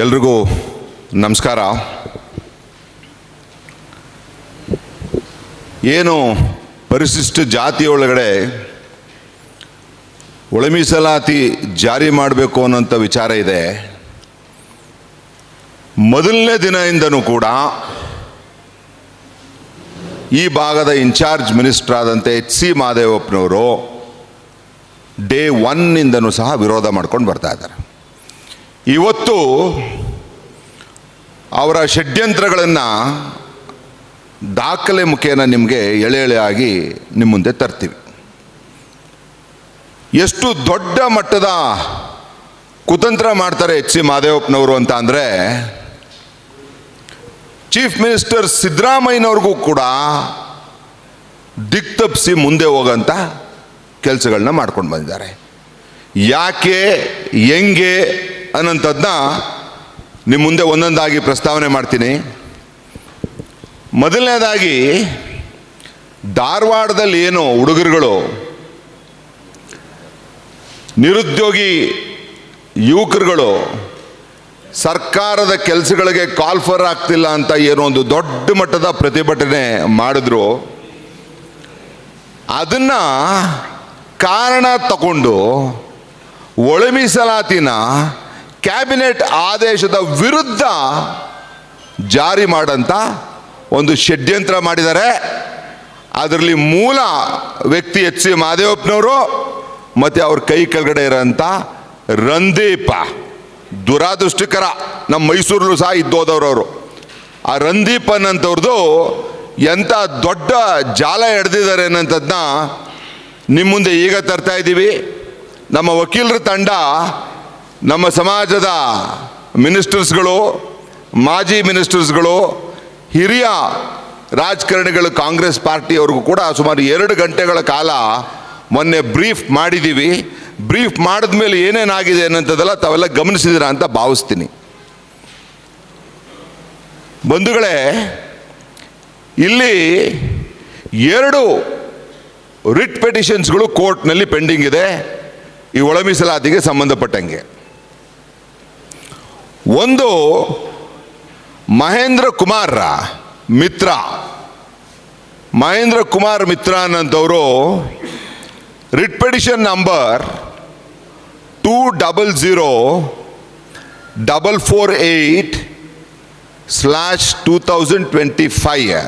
ಎಲ್ರಿಗೂ ನಮಸ್ಕಾರ. ಏನು ಪರಿಶಿಷ್ಟ ಜಾತಿಯೊಳಗಡೆ ಒಳ ಮೀಸಲಾತಿ ಜಾರಿ ಮಾಡಬೇಕು ಅನ್ನೋಂಥ ವಿಚಾರ ಇದೆ. ಮೊದಲನೇ ದಿನದಿಂದನೂ ಕೂಡ ಈ ಭಾಗದ ಇನ್ಚಾರ್ಜ್ ಮಿನಿಸ್ಟರ್ ಆದಂಥ HC ಮಹದೇವಪ್ಪನವರು ಡೇ 1 ಸಹ ವಿರೋಧ ಮಾಡ್ಕೊಂಡು ಬರ್ತಾ ಇದ್ದಾರೆ. ಇವತ್ತು ಅವರ ಷಡ್ಯಂತ್ರಗಳನ್ನು ದಾಖಲೆ ಮುಖೇನ ನಿಮಗೆ ಎಳೆ ಎಳೆಯಾಗಿ ನಿಮ್ಮ ಮುಂದೆ ತರ್ತೀವಿ. ಎಷ್ಟು ದೊಡ್ಡ ಮಟ್ಟದ ಕುತಂತ್ರ ಮಾಡ್ತಾರೆ HC ಮಹದೇವಪ್ಪನವರು ಅಂತ ಅಂದರೆ, ಚೀಫ್ ಮಿನಿಸ್ಟರ್ ಸಿದ್ದರಾಮಯ್ಯನವ್ರಿಗೂ ಕೂಡ ದಿಕ್ತಪ್ಪಿಸಿ ಮುಂದೆ ಹೋಗೋಂಥ ಕೆಲಸಗಳನ್ನ ಮಾಡ್ಕೊಂಡು ಬಂದಿದ್ದಾರೆ. ಯಾಕೆ ಹೆಂಗೆ ಅನ್ನೋಂಥದ್ದನ್ನ ನಿಮ್ಮ ಮುಂದೆ ಒಂದೊಂದಾಗಿ ಪ್ರಸ್ತಾವನೆ ಮಾಡ್ತೀನಿ. ಮೊದಲನೇದಾಗಿ, ಧಾರವಾಡದಲ್ಲಿ ಏನು ಹುಡುಗರುಗಳು ನಿರುದ್ಯೋಗಿ ಯುವಕರುಗಳು ಸರ್ಕಾರದ ಕೆಲಸಗಳಿಗೆ ಕಾಲ್ಫರ್ ಆಗ್ತಿಲ್ಲ ಅಂತ ಏನೋ ಒಂದು ದೊಡ್ಡ ಮಟ್ಟದ ಪ್ರತಿಭಟನೆ ಮಾಡಿದ್ರು, ಅದನ್ನ ಕಾರಣ ತಗೊಂಡು ಒಳ ಮೀಸಲಾತಿನ ಕ್ಯಾಬಿನೆಟ್ ಆದೇಶದ ವಿರುದ್ಧ ಜಾರಿ ಮಾಡಂತ ಒಂದು ಷಡ್ಯಂತ್ರ ಮಾಡಿದ್ದಾರೆ. ಅದರಲ್ಲಿ ಮೂಲ ವ್ಯಕ್ತಿ HC ಮಹದೇವಪ್ಪನವರು ಮತ್ತು ಅವ್ರ ಕೈ ಕೆಳಗಡೆ ಇರೋಂಥ ರಂದೀಪ. ದುರಾದೃಷ್ಟಕರ, ನಮ್ಮ ಮೈಸೂರಲ್ಲೂ ಸಹ ಇದ್ದೋದವ್ರವರು. ಆ ರಂದೀಪ್ ಅನ್ನೋಂಥವ್ರದ್ದು ಎಂಥ ದೊಡ್ಡ ಜಾಲ ಎಡ್ದಿದ್ದಾರೆ ಅನ್ನೋಂಥದ್ದನ್ನ ನಿಮ್ಮ ಮುಂದೆ ಈಗ ತರ್ತಾ ಇದ್ದೀವಿ. ನಮ್ಮ ವಕೀಲರ ತಂಡ ನಮ್ಮ ಸಮಾಜದ ಮಿನಿಸ್ಟರ್ಸ್ಗಳು, ಮಾಜಿ ಮಿನಿಸ್ಟರ್ಸ್ಗಳು, ಹಿರಿಯ ರಾಜಕಾರಣಿಗಳು, ಕಾಂಗ್ರೆಸ್ ಪಾರ್ಟಿಯವ್ರಿಗೂ ಕೂಡ ಸುಮಾರು 2 ಗಂಟೆಗಳ ಕಾಲ ಮೊನ್ನೆ ಬ್ರೀಫ್ ಮಾಡಿದ್ದೀವಿ. ಬ್ರೀಫ್ ಮಾಡಿದ ಮೇಲೆ ಏನೇನಾಗಿದೆ ಅನ್ನೋಂಥದ್ದೆಲ್ಲ ತಾವೆಲ್ಲ ಗಮನಿಸಿದಿರ ಅಂತ ಭಾವಿಸ್ತೀನಿ. ಬಂಧುಗಳೇ, ಇಲ್ಲಿ 2 ರಿಟ್ ಪೆಟಿಷನ್ಸ್ಗಳು ಕೋರ್ಟ್ನಲ್ಲಿ ಪೆಂಡಿಂಗ್ ಇದೆ ಈ ಒಳ ಮೀಸಲಾತಿಗೆ ಸಂಬಂಧಪಟ್ಟಂಗೆ. ಒಂದು ಮಹೇಂದ್ರ ಕುಮಾರ್ ಮಿತ್ರ ಅನ್ನೋಂಥವರು writ petition number 200448/2025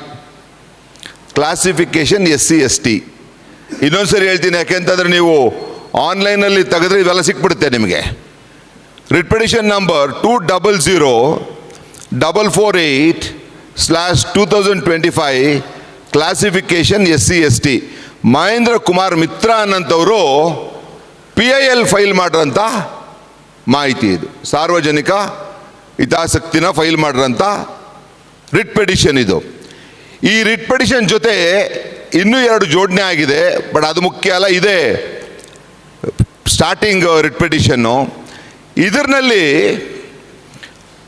classification SC/ST. ಇನ್ನೊಂದ್ಸರಿ ಹೇಳ್ತೀನಿ, ಯಾಕೆಂತಂದ್ರೆ ನೀವು ಆನ್ಲೈನಲ್ಲಿ ತೆಗೆದ್ರೆ ಇವೆಲ್ಲ ಸಿಕ್ಬಿಡುತ್ತೆ ನಿಮಗೆ. Writ petition number 200448/2025 classification SC/ST. Mahendra Kumar Mitra ಅನ್ನೋಂಥವರು PIL ಫೈಲ್ ಮಾಡಿರೋಂಥ ಮಾಹಿತಿ ಇದು. ಸಾರ್ವಜನಿಕ ಹಿತಾಸಕ್ತಿನ ಫೈಲ್ ಮಾಡಿರೋಂಥ ರಿಟ್ ಪೆಟಿಷನ್ ಇದು. ಈ ರಿಟ್ ಪೆಟಿಷನ್ ಜೊತೆ ಇನ್ನೂ 2 ಜೋಡಣೆ ಆಗಿದೆ, ಬಟ್ ಅದು ಮುಖ್ಯ ಅಲ್ಲ. ಇದೆ ಸ್ಟಾರ್ಟಿಂಗ್ ರಿಟ್ ಪೆಟಿಷನ್ನು. ಇದರಲ್ಲಿ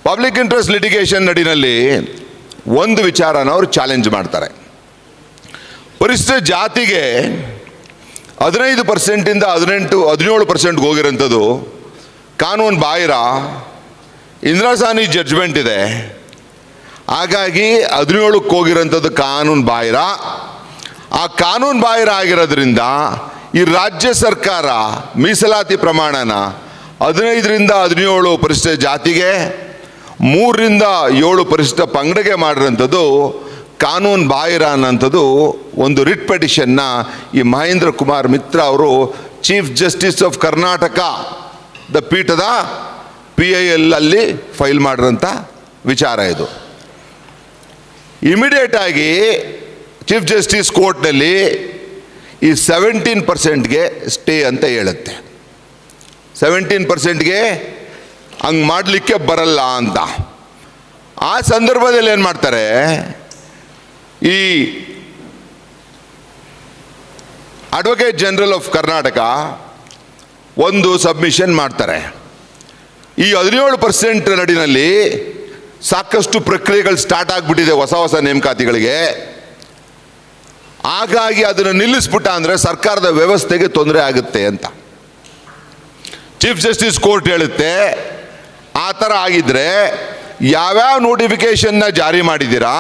ಪಬ್ಲಿಕ್ ಇಂಟ್ರೆಸ್ಟ್ ಲಿಟಿಗೇಷನ್ ನಡಿನಲ್ಲಿ ಒಂದು ವಿಚಾರನ ಅವರು ಚಾಲೆಂಜ್ ಮಾಡ್ತಾರೆ. ಪರಿಶಿಷ್ಟ ಜಾತಿಗೆ 15%ಇಂದ 17%ಗೆ ಹೋಗಿರೋಂಥದ್ದು ಕಾನೂನು ಬಾಹಿರ. ಇಂದಿರಾ ಸಾಹ್ನಿ ಜಡ್ಜ್ಮೆಂಟ್ ಇದೆ, ಹಾಗಾಗಿ 17ಕ್ಕೆ ಹೋಗಿರೋಂಥದ್ದು ಕಾನೂನು ಬಾಹಿರ. ಆ ಕಾನೂನು ಬಾಹಿರ ಆಗಿರೋದ್ರಿಂದ ಈ ರಾಜ್ಯ ಸರ್ಕಾರ ಮೀಸಲಾತಿ ಪ್ರಮಾಣನ 15ರಿಂದ 17 ಪರಿಶಿಷ್ಟ ಜಾತಿಗೆ, 3ರಿಂದ 7 ಪರಿಶಿಷ್ಟ ಪಂಗಡಗೆ ಮಾಡಿರೋಂಥದ್ದು ಕಾನೂನು ಬಾಹಿರ ಅನ್ನೋಂಥದ್ದು ಒಂದು ರಿಟ್ ಪೆಟಿಷನ್ನ ಈ ಮಹೇಂದ್ರ ಕುಮಾರ್ ಮಿತ್ರ ಅವರು chief justice of Karnataka the ಪೀಠದ PIL ಅಲ್ಲಿ ಫೈಲ್ ಮಾಡಿರೋಂಥ ವಿಚಾರ ಇದು. ಇಮಿಡಿಯೇಟ್ ಆಗಿ ಚೀಫ್ ಜಸ್ಟಿಸ್ ಕೋರ್ಟ್ನಲ್ಲಿ ಈ 17%ಗೆ ಸ್ಟೇ ಅಂತ ಹೇಳುತ್ತೆ. 17%ಗೆ ಹಂಗೆ ಮಾಡಲಿಕ್ಕೆ ಬರಲ್ಲ ಅಂತ. ಆ ಸಂದರ್ಭದಲ್ಲಿ ಏನು ಮಾಡ್ತಾರೆ, ಈ ಅಡ್ವೊಕೇಟ್ ಜನರಲ್ ಆಫ್ ಕರ್ನಾಟಕ ಒಂದು ಸಬ್ಮಿಷನ್ ಮಾಡ್ತಾರೆ. ಈ 17% ನಡಿನಲ್ಲಿ ಸಾಕಷ್ಟು ಪ್ರಕ್ರಿಯೆಗಳು ಸ್ಟಾರ್ಟ್ ಆಗಿಬಿಟ್ಟಿದೆ ಹೊಸ ನೇಮಕಾತಿಗಳಿಗೆ. ಹಾಗಾಗಿ ಅದನ್ನು ನಿಲ್ಲಿಸ್ಬಿಟ್ಟ ಅಂದರೆ ಸರ್ಕಾರದ ವ್ಯವಸ್ಥೆಗೆ ತೊಂದರೆ ಆಗುತ್ತೆ ಅಂತ ಚೀಫ್ ಜಸ್ಟಿಸ್ ಕೋರ್ಟ್ ಹೇಳುತ್ತೆ. ಆ ಥರ ಆಗಿದ್ರೆ ಯಾವ್ಯಾವ ನೋಟಿಫಿಕೇಶನ್ನ ಜಾರಿ ಮಾಡಿದ್ದೀರಾ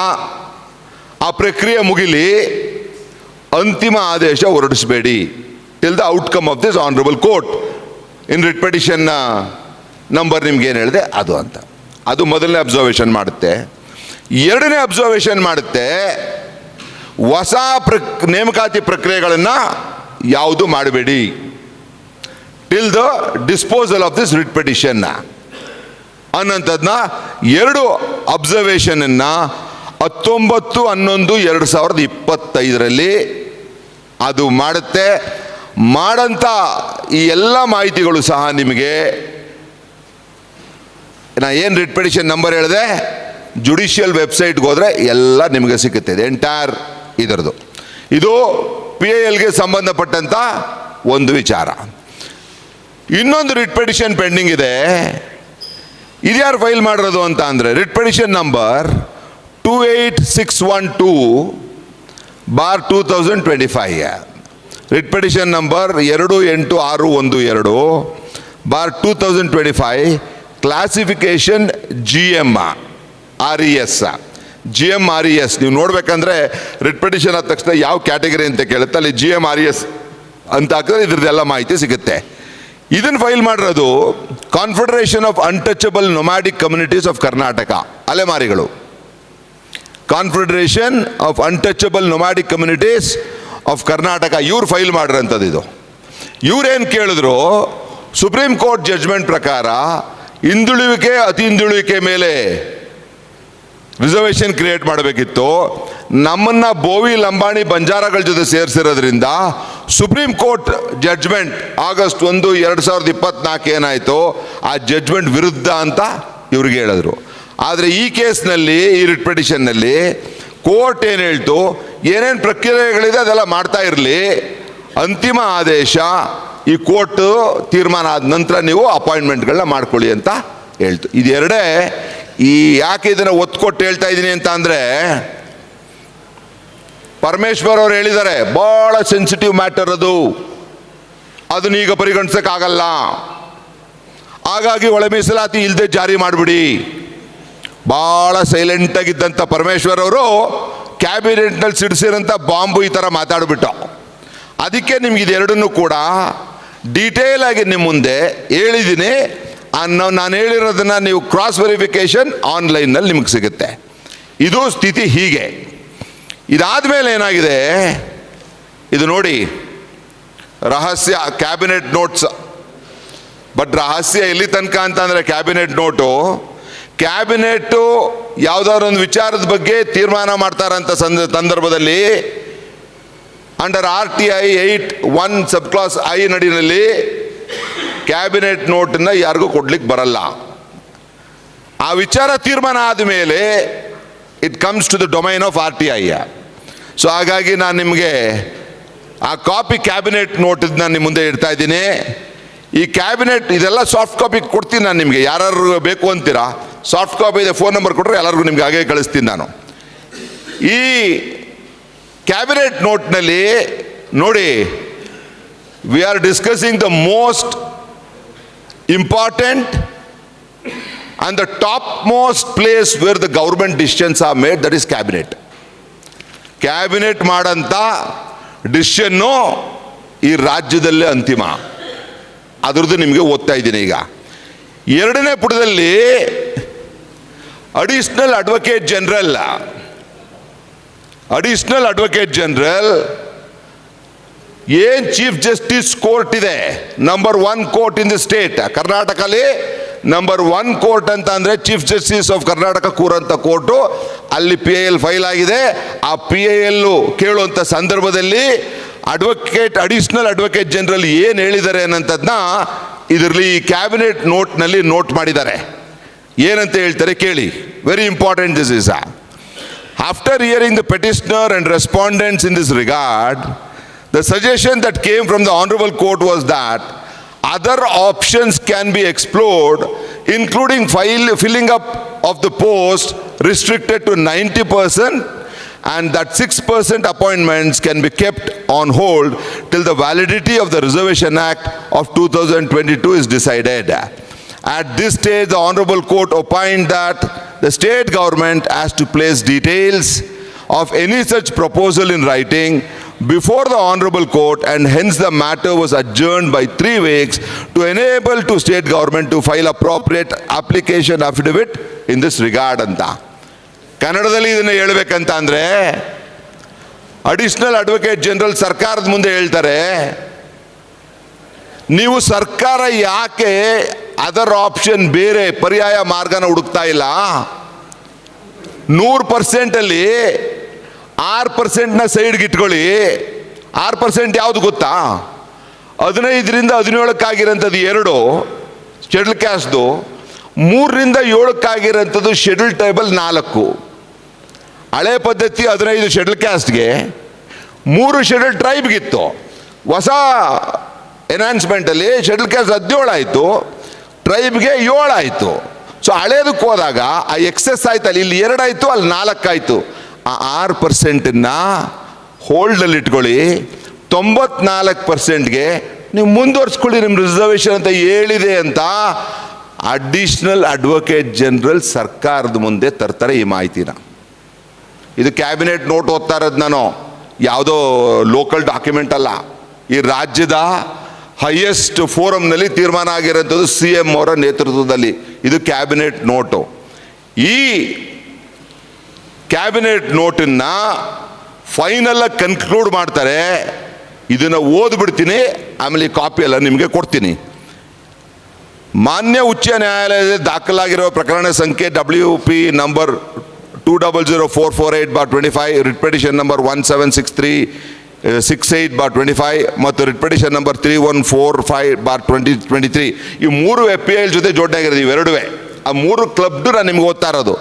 ಆ ಪ್ರಕ್ರಿಯೆ ಮುಗಿಲಿ, ಅಂತಿಮ ಆದೇಶ ಹೊರಡಿಸಬೇಡಿ till the outcome of this honourable court in writ petition number ನಿಮ್ಗೆ ಏನು ಹೇಳಿದೆ ಅದು ಅಂತ. ಅದು ಮೊದಲನೇ ಅಬ್ಸರ್ವೇಷನ್ ಮಾಡುತ್ತೆ. ಎರಡನೇ ಅಬ್ಸರ್ವೇಷನ್ ಮಾಡುತ್ತೆ, ಹೊಸ ನೇಮಕಾತಿ ಪ್ರಕ್ರಿಯೆಗಳನ್ನು ಯಾವುದು ಮಾಡಬೇಡಿ till the disposal of this writ petition ಅನ್ನೋಂಥದ್ದನ್ನ ಎರಡು ಅಬ್ಸರ್ವೇಷನನ್ನು 19/11/2025 ಅದು ಮಾಡುತ್ತೆ. ಮಾಡಂಥ ಈ ಎಲ್ಲ ಮಾಹಿತಿಗಳು ಸಹ ನಿಮಗೆ ನಾ ಏನು ರಿಟ್ ಪಿಟಿಷನ್ ನಂಬರ್ ಹೇಳಿದೆ ಜುಡಿಷಿಯಲ್ ವೆಬ್ಸೈಟ್ಗೆ ಹೋದರೆ ಎಲ್ಲ ನಿಮಗೆ ಸಿಗುತ್ತೆ. ಎಂಟೈರ್ ಇದರದು ಇದು PILಗೆ ಸಂಬಂಧಪಟ್ಟಂಥ ಒಂದು ವಿಚಾರ. ಇನ್ನೊಂದು ರಿಟ್ ಪಿಟಿಷನ್ ಪೆಂಡಿಂಗ್ ಇದೆ. ಇದ್ಯಾರು ಫೈಲ್ ಮಾಡಿರೋದು ಅಂತ ಅಂದರೆ writ petition number 28612/2025 writ petition number 28612/2025 classification GMRES. ನೀವು ನೋಡ್ಬೇಕಂದ್ರೆ ರಿಟ್ ಪಿಟಿಷನ್ ಆದ ತಕ್ಷಣ ಯಾವ ಕ್ಯಾಟಗರಿ ಅಂತ ಕೇಳುತ್ತೆ, ಅಲ್ಲಿ GMRES ಅಂತ ಹಾಕಿದ್ರೆ ಇದ್ರದ್ದೆಲ್ಲ ಮಾಹಿತಿ ಸಿಗುತ್ತೆ. ಇದನ್ನು ಫೈಲ್ ಮಾಡಿರೋದು confederation of untouchable nomadic communities of Karnataka, ಅಲೆಮಾರಿಗಳು. Confederation of untouchable nomadic communities of Karnataka ಇವ್ರು ಫೈಲ್ ಮಾಡಿರೋಂಥದ್ದು ಇದು. ಇವ್ರೇನು ಕೇಳಿದ್ರು, ಸುಪ್ರೀಂ ಕೋರ್ಟ್ ಜಡ್ಜ್ಮೆಂಟ್ ಪ್ರಕಾರ ಹಿಂದುಳಿವಿಕೆ ಅತಿ ಹಿಂದುಳಿವಿಕೆ ಮೇಲೆ ರಿಸರ್ವೇಷನ್ ಕ್ರಿಯೇಟ್ ಮಾಡಬೇಕಿತ್ತು. ನಮ್ಮನ್ನು ಬೋವಿ ಲಂಬಾಣಿ ಬಂಜಾರಗಳ ಜೊತೆ ಸೇರಿಸಿರೋದ್ರಿಂದ ಸುಪ್ರೀಂ ಕೋರ್ಟ್ ಜಡ್ಜ್ಮೆಂಟ್ August 1, 2024 ಏನಾಯಿತು ಆ ಜಡ್ಜ್ಮೆಂಟ್ ವಿರುದ್ಧ ಅಂತ ಇವ್ರಿಗೆ ಹೇಳಿದ್ರು. ಆದರೆ ಈ ಕೇಸ್ನಲ್ಲಿ, ಈ ರಿಟ್ ಪಿಟಿಷನ್ನಲ್ಲಿ ಕೋರ್ಟ್ ಏನು ಹೇಳ್ತು, ಏನೇನು ಪ್ರಕ್ರಿಯೆಗಳಿದೆ ಅದೆಲ್ಲ ಮಾಡ್ತಾ ಇರಲಿ, ಅಂತಿಮ ಆದೇಶ ಈ ಕೋರ್ಟ್ ತೀರ್ಮಾನ ಆದ ನಂತರ ನೀವು ಅಪಾಯಿಂಟ್ಮೆಂಟ್ಗಳನ್ನ ಮಾಡ್ಕೊಳ್ಳಿ ಅಂತ ಹೇಳ್ತು. ಇದೆರಡೇ ಈ ಯಾಕೆ ಇದನ್ನು ಒತ್ತು ಕೊಟ್ಟು ಹೇಳ್ತಾ ಇದ್ದೀನಿ ಅಂತ ಅಂದರೆ, ಪರಮೇಶ್ವರ್ ಅವರು ಹೇಳಿದ್ದಾರೆ ಭಾಳ ಸೆನ್ಸಿಟಿವ್ ಮ್ಯಾಟರ್ ಅದು, ಅದನ್ನ ಈಗ ಪರಿಗಣಿಸೋಕ್ಕಾಗಲ್ಲ, ಹಾಗಾಗಿ ಒಳ ಮೀಸಲಾತಿ ಇಲ್ಲದೆ ಜಾರಿ ಮಾಡಿಬಿಡಿ. ಭಾಳ ಸೈಲೆಂಟಾಗಿದ್ದಂಥ ಪರಮೇಶ್ವರ್ ಅವರು ಕ್ಯಾಬಿನೆಟ್ನಲ್ಲಿ ಸಿಡಿಸಿರೋಂಥ ಬಾಂಬು ಈ ಥರ ಮಾತಾಡ್ಬಿಟ್ಟು, ಅದಕ್ಕೆ ನಿಮ್ಗೆ ಇದೆರಡನ್ನೂ ಕೂಡ ಡೀಟೇಲ್ ಆಗಿ ನಿಮ್ಮ ಮುಂದೆ ಹೇಳಿದ್ದೀನಿ. ನಾನು ಹೇಳಿರೋದನ್ನು ನೀವು ಕ್ರಾಸ್ ವೆರಿಫಿಕೇಷನ್ ಆನ್ಲೈನ್ನಲ್ಲಿ ನಿಮಗೆ ಸಿಗುತ್ತೆ. ಇದು ಸ್ಥಿತಿ ಹೀಗೆ. ಇದಾದಮೇಲೆ ಏನಾಗಿದೆ ಇದು ನೋಡಿ, ರಹಸ್ಯ ಕ್ಯಾಬಿನೆಟ್ ನೋಟ್ಸ್. ಬಟ್ ರಹಸ್ಯ ಎಲ್ಲಿ ತನಕ ಅಂತಂದರೆ ಕ್ಯಾಬಿನೆಟ್ ನೋಟು, ಕ್ಯಾಬಿನೆಟ್ಟು ಯಾವುದಾದ್ರು ಒಂದು ವಿಚಾರದ ಬಗ್ಗೆ ತೀರ್ಮಾನ ಮಾಡ್ತಾರಂಥ ಸಂದರ್ಭದಲ್ಲಿ under RTI 8(1) sub clause I ನಡಿನಲ್ಲಿ ಕ್ಯಾಬಿನೆಟ್ ನೋಟನ್ನು ಯಾರಿಗೂ ಕೊಡ್ಲಿಕ್ಕೆ ಬರಲ್ಲ. ಆ ವಿಚಾರ ತೀರ್ಮಾನ ಆದಮೇಲೆ it comes to the domain of RTI. So ಹಾಗಾಗಿ ನಾನು ನಿಮಗೆ ಆ ಕಾಪಿ ಕ್ಯಾಬಿನೆಟ್ ನೋಟನ್ನ ನಿಮ್ಮ ಮುಂದೆ ಇಡ್ತಾ ಇದ್ದೀನಿ. ಈ ಕ್ಯಾಬಿನೆಟ್ ಇದೆಲ್ಲ ಸಾಫ್ಟ್ ಕಾಪಿ ಕೊಡ್ತೀನಿ ನಾನು ನಿಮಗೆ, ಯಾರು ಬೇಕು ಅಂತೀರಾ ಸಾಫ್ಟ್ ಕಾಪಿ ಇದೆ, ಫೋನ್ ನಂಬರ್ ಕೊಟ್ಟರೆ ಎಲ್ಲರಿಗೂ ನಿಮ್ಗೆ ಹಾಗೆ ಕಳಿಸ್ತೀನಿ ನಾನು. ಈ ಕ್ಯಾಬಿನೆಟ್ ನೋಟ್ನಲ್ಲಿ ನೋಡಿ, we are discussing the most important and the topmost place where the government decisions are made, that is cabinet. Cabinet ಮಾಡಂತ ಡಿಸಿಷನ್ನು ಈ ರಾಜ್ಯದಲ್ಲೇ ಅಂತಿಮ. ಅದರದ್ದು ನಿಮಗೆ ಓದ್ತಾ ಇದ್ದೀನಿ ಈಗ. ಎರಡನೇ ಪುಟದಲ್ಲಿ ಅಡಿಷನಲ್ ಅಡ್ವೊಕೇಟ್ ಜನರಲ್ ಏನು ಚೀಫ್ ಜಸ್ಟಿಸ್ ಕೋರ್ಟ್ ಇದೆ, number 1 court in the state ಕರ್ನಾಟಕಲ್ಲಿ. ನಂಬರ್ 1 ಕೋರ್ಟ್ ಅಂತ ಅಂದರೆ ಚೀಫ್ ಜಸ್ಟಿಸ್ ಆಫ್ ಕರ್ನಾಟಕ ಕೂರಂಥ ಕೋರ್ಟು, ಅಲ್ಲಿ PIL ಫೈಲ್ ಆಗಿದೆ. ಆ PIL ಕೇಳುವಂಥ ಸಂದರ್ಭದಲ್ಲಿ ಅಡಿಷನಲ್ ಅಡ್ವೊಕೇಟ್ ಜನರಲ್ ಏನು ಹೇಳಿದ್ದಾರೆ ಅನ್ನೋಂಥದ್ದನ್ನ ಇದರಲ್ಲಿ ಈ ಕ್ಯಾಬಿನೆಟ್ ನೋಟ್ನಲ್ಲಿ ನೋಟ್ ಮಾಡಿದ್ದಾರೆ. ಏನಂತ ಹೇಳ್ತಾರೆ ಕೇಳಿ, very important this is. After hearing the petitioner and respondents in this regard, the suggestion that came from the Honorable Court was that other options can be explored, including filling up of the post restricted to 90%, and that 6% appointments can be kept on hold till the validity of the Reservation Act of 2022 is decided. At this stage, the Honorable Court opined that the state government has to place details of any such proposal in writing before the Honorable Court, and hence the matter was adjourned by 3 weeks to enable to state government to file appropriate application affidavit in this regard ಅಂತ. ಕನ್ನಡದಲ್ಲಿ ಇದನ್ನು ಹೇಳಬೇಕಂತ ಅಂದರೆ additional advocate general ಸರ್ಕಾರದ ಮುಂದೆ ಹೇಳ್ತಾರೆ, ನೀವು ಸರ್ಕಾರ ಯಾಕೆ ಅದರ್ ಆಪ್ಷನ್ ಬೇರೆ ಪರ್ಯಾಯ ಮಾರ್ಗನ ಹುಡುಕ್ತಾ ಇಲ್ಲ? 100%ಅಲ್ಲಿ 6% ಸೈಡ್ಗೆ ಇಟ್ಕೊಳ್ಳಿ. 6% ಯಾವುದು ಗೊತ್ತಾ? 15ರಿಂದ 17 2 ಶೆಡ್ಯೂಲ್ ಕ್ಯಾಸ್ಟ್ದು, 3ರಿಂದ 7 ಶೆಡ್ಯೂಲ್ ಟ್ರೈಬಲ್ 4. ಹಳೆ ಪದ್ಧತಿ 15 ಶೆಡ್ಯೂಲ್ ಕ್ಯಾಸ್ಟ್ಗೆ, 3 ಶೆಡ್ಯೂಲ್ ಟ್ರೈಬ್ಗಿತ್ತು. ಹೊಸ ಎನ್ಹಾನ್ಸ್ಮೆಂಟಲ್ಲಿ ಶೆಡ್ಯೂಲ್ ಕ್ಯಾಸ್ಟ್ 17 ಆಯಿತು, ಟ್ರೈಬ್ಗೆ 7 ಆಯಿತು. ಸೊ ಹಳೇದಕ್ಕೆ ಹೋದಾಗ ಆ ಎಕ್ಸೆಸ್ ಆಯ್ತಲ್ಲ, ಇಲ್ಲಿ 2 ಆಯಿತು, ಅಲ್ಲಿ 4 ಆಯಿತು. ಆ 6%ನ್ನ ಹೋಲ್ಡಲ್ಲಿ ಇಟ್ಕೊಳ್ಳಿ, 94%ಗೆ ನೀವು ಮುಂದುವರ್ಸ್ಕೊಳ್ಳಿ ನಿಮ್ಮ ರಿಸರ್ವೇಷನ್ ಅಂತ ಹೇಳಿದೆ ಅಂತ ಅಡಿಷನಲ್ ಅಡ್ವೊಕೇಟ್ ಜನರಲ್ ಸರ್ಕಾರದ ಮುಂದೆ ತರ್ತಾರೆ ಈ ಮಾಹಿತಿನ. ಇದು ಕ್ಯಾಬಿನೆಟ್ ನೋಟ್ ಓದ್ತಾ ಇರೋದು ನಾನು, ಯಾವುದೋ ಲೋಕಲ್ ಡಾಕ್ಯುಮೆಂಟ್ ಅಲ್ಲ. ಈ ರಾಜ್ಯದ ಹೈಯೆಸ್ಟ್ ಫೋರಮ್ನಲ್ಲಿ ತೀರ್ಮಾನ ಆಗಿರೋಂಥದ್ದು CM ಅವರ ನೇತೃತ್ವದಲ್ಲಿ. ಇದು ಕ್ಯಾಬಿನೆಟ್ ನೋಟು. ಈ ಕ್ಯಾಬಿನೆಟ್ ನೋಟನ್ನ ಫೈನಲ್ ಕನ್ಕ್ಲೂಡ್ ಮಾಡ್ತಾರೆ. ಇದನ್ನು ಓದ್ಬಿಡ್ತೀನಿ, ಆಮೇಲೆ ಈ ಕಾಪಿ ಎಲ್ಲ ನಿಮಗೆ ಕೊಡ್ತೀನಿ. ಮಾನ್ಯ ಉಚ್ಚ ನ್ಯಾಯಾಲಯದಲ್ಲಿ ದಾಖಲಾಗಿರುವ ಪ್ರಕರಣ ಸಂಖ್ಯೆ WP number 200448/25, writ petition number 176368/25 ಮತ್ತು ರಿಟ್ ಪಿಟಿಷನ್ ನಂಬರ್ 3145/2023. ಈ 3 FPIL ಜೊತೆ ಜೋಡಣೆ ಆಗಿರೋದು ಇವೆರಡುವೆ. ಆ 3 ಕ್ಲಬ್ದು ನಾನು ನಿಮ್ಗೆ ಓದ್ತಾ ಇರೋದು.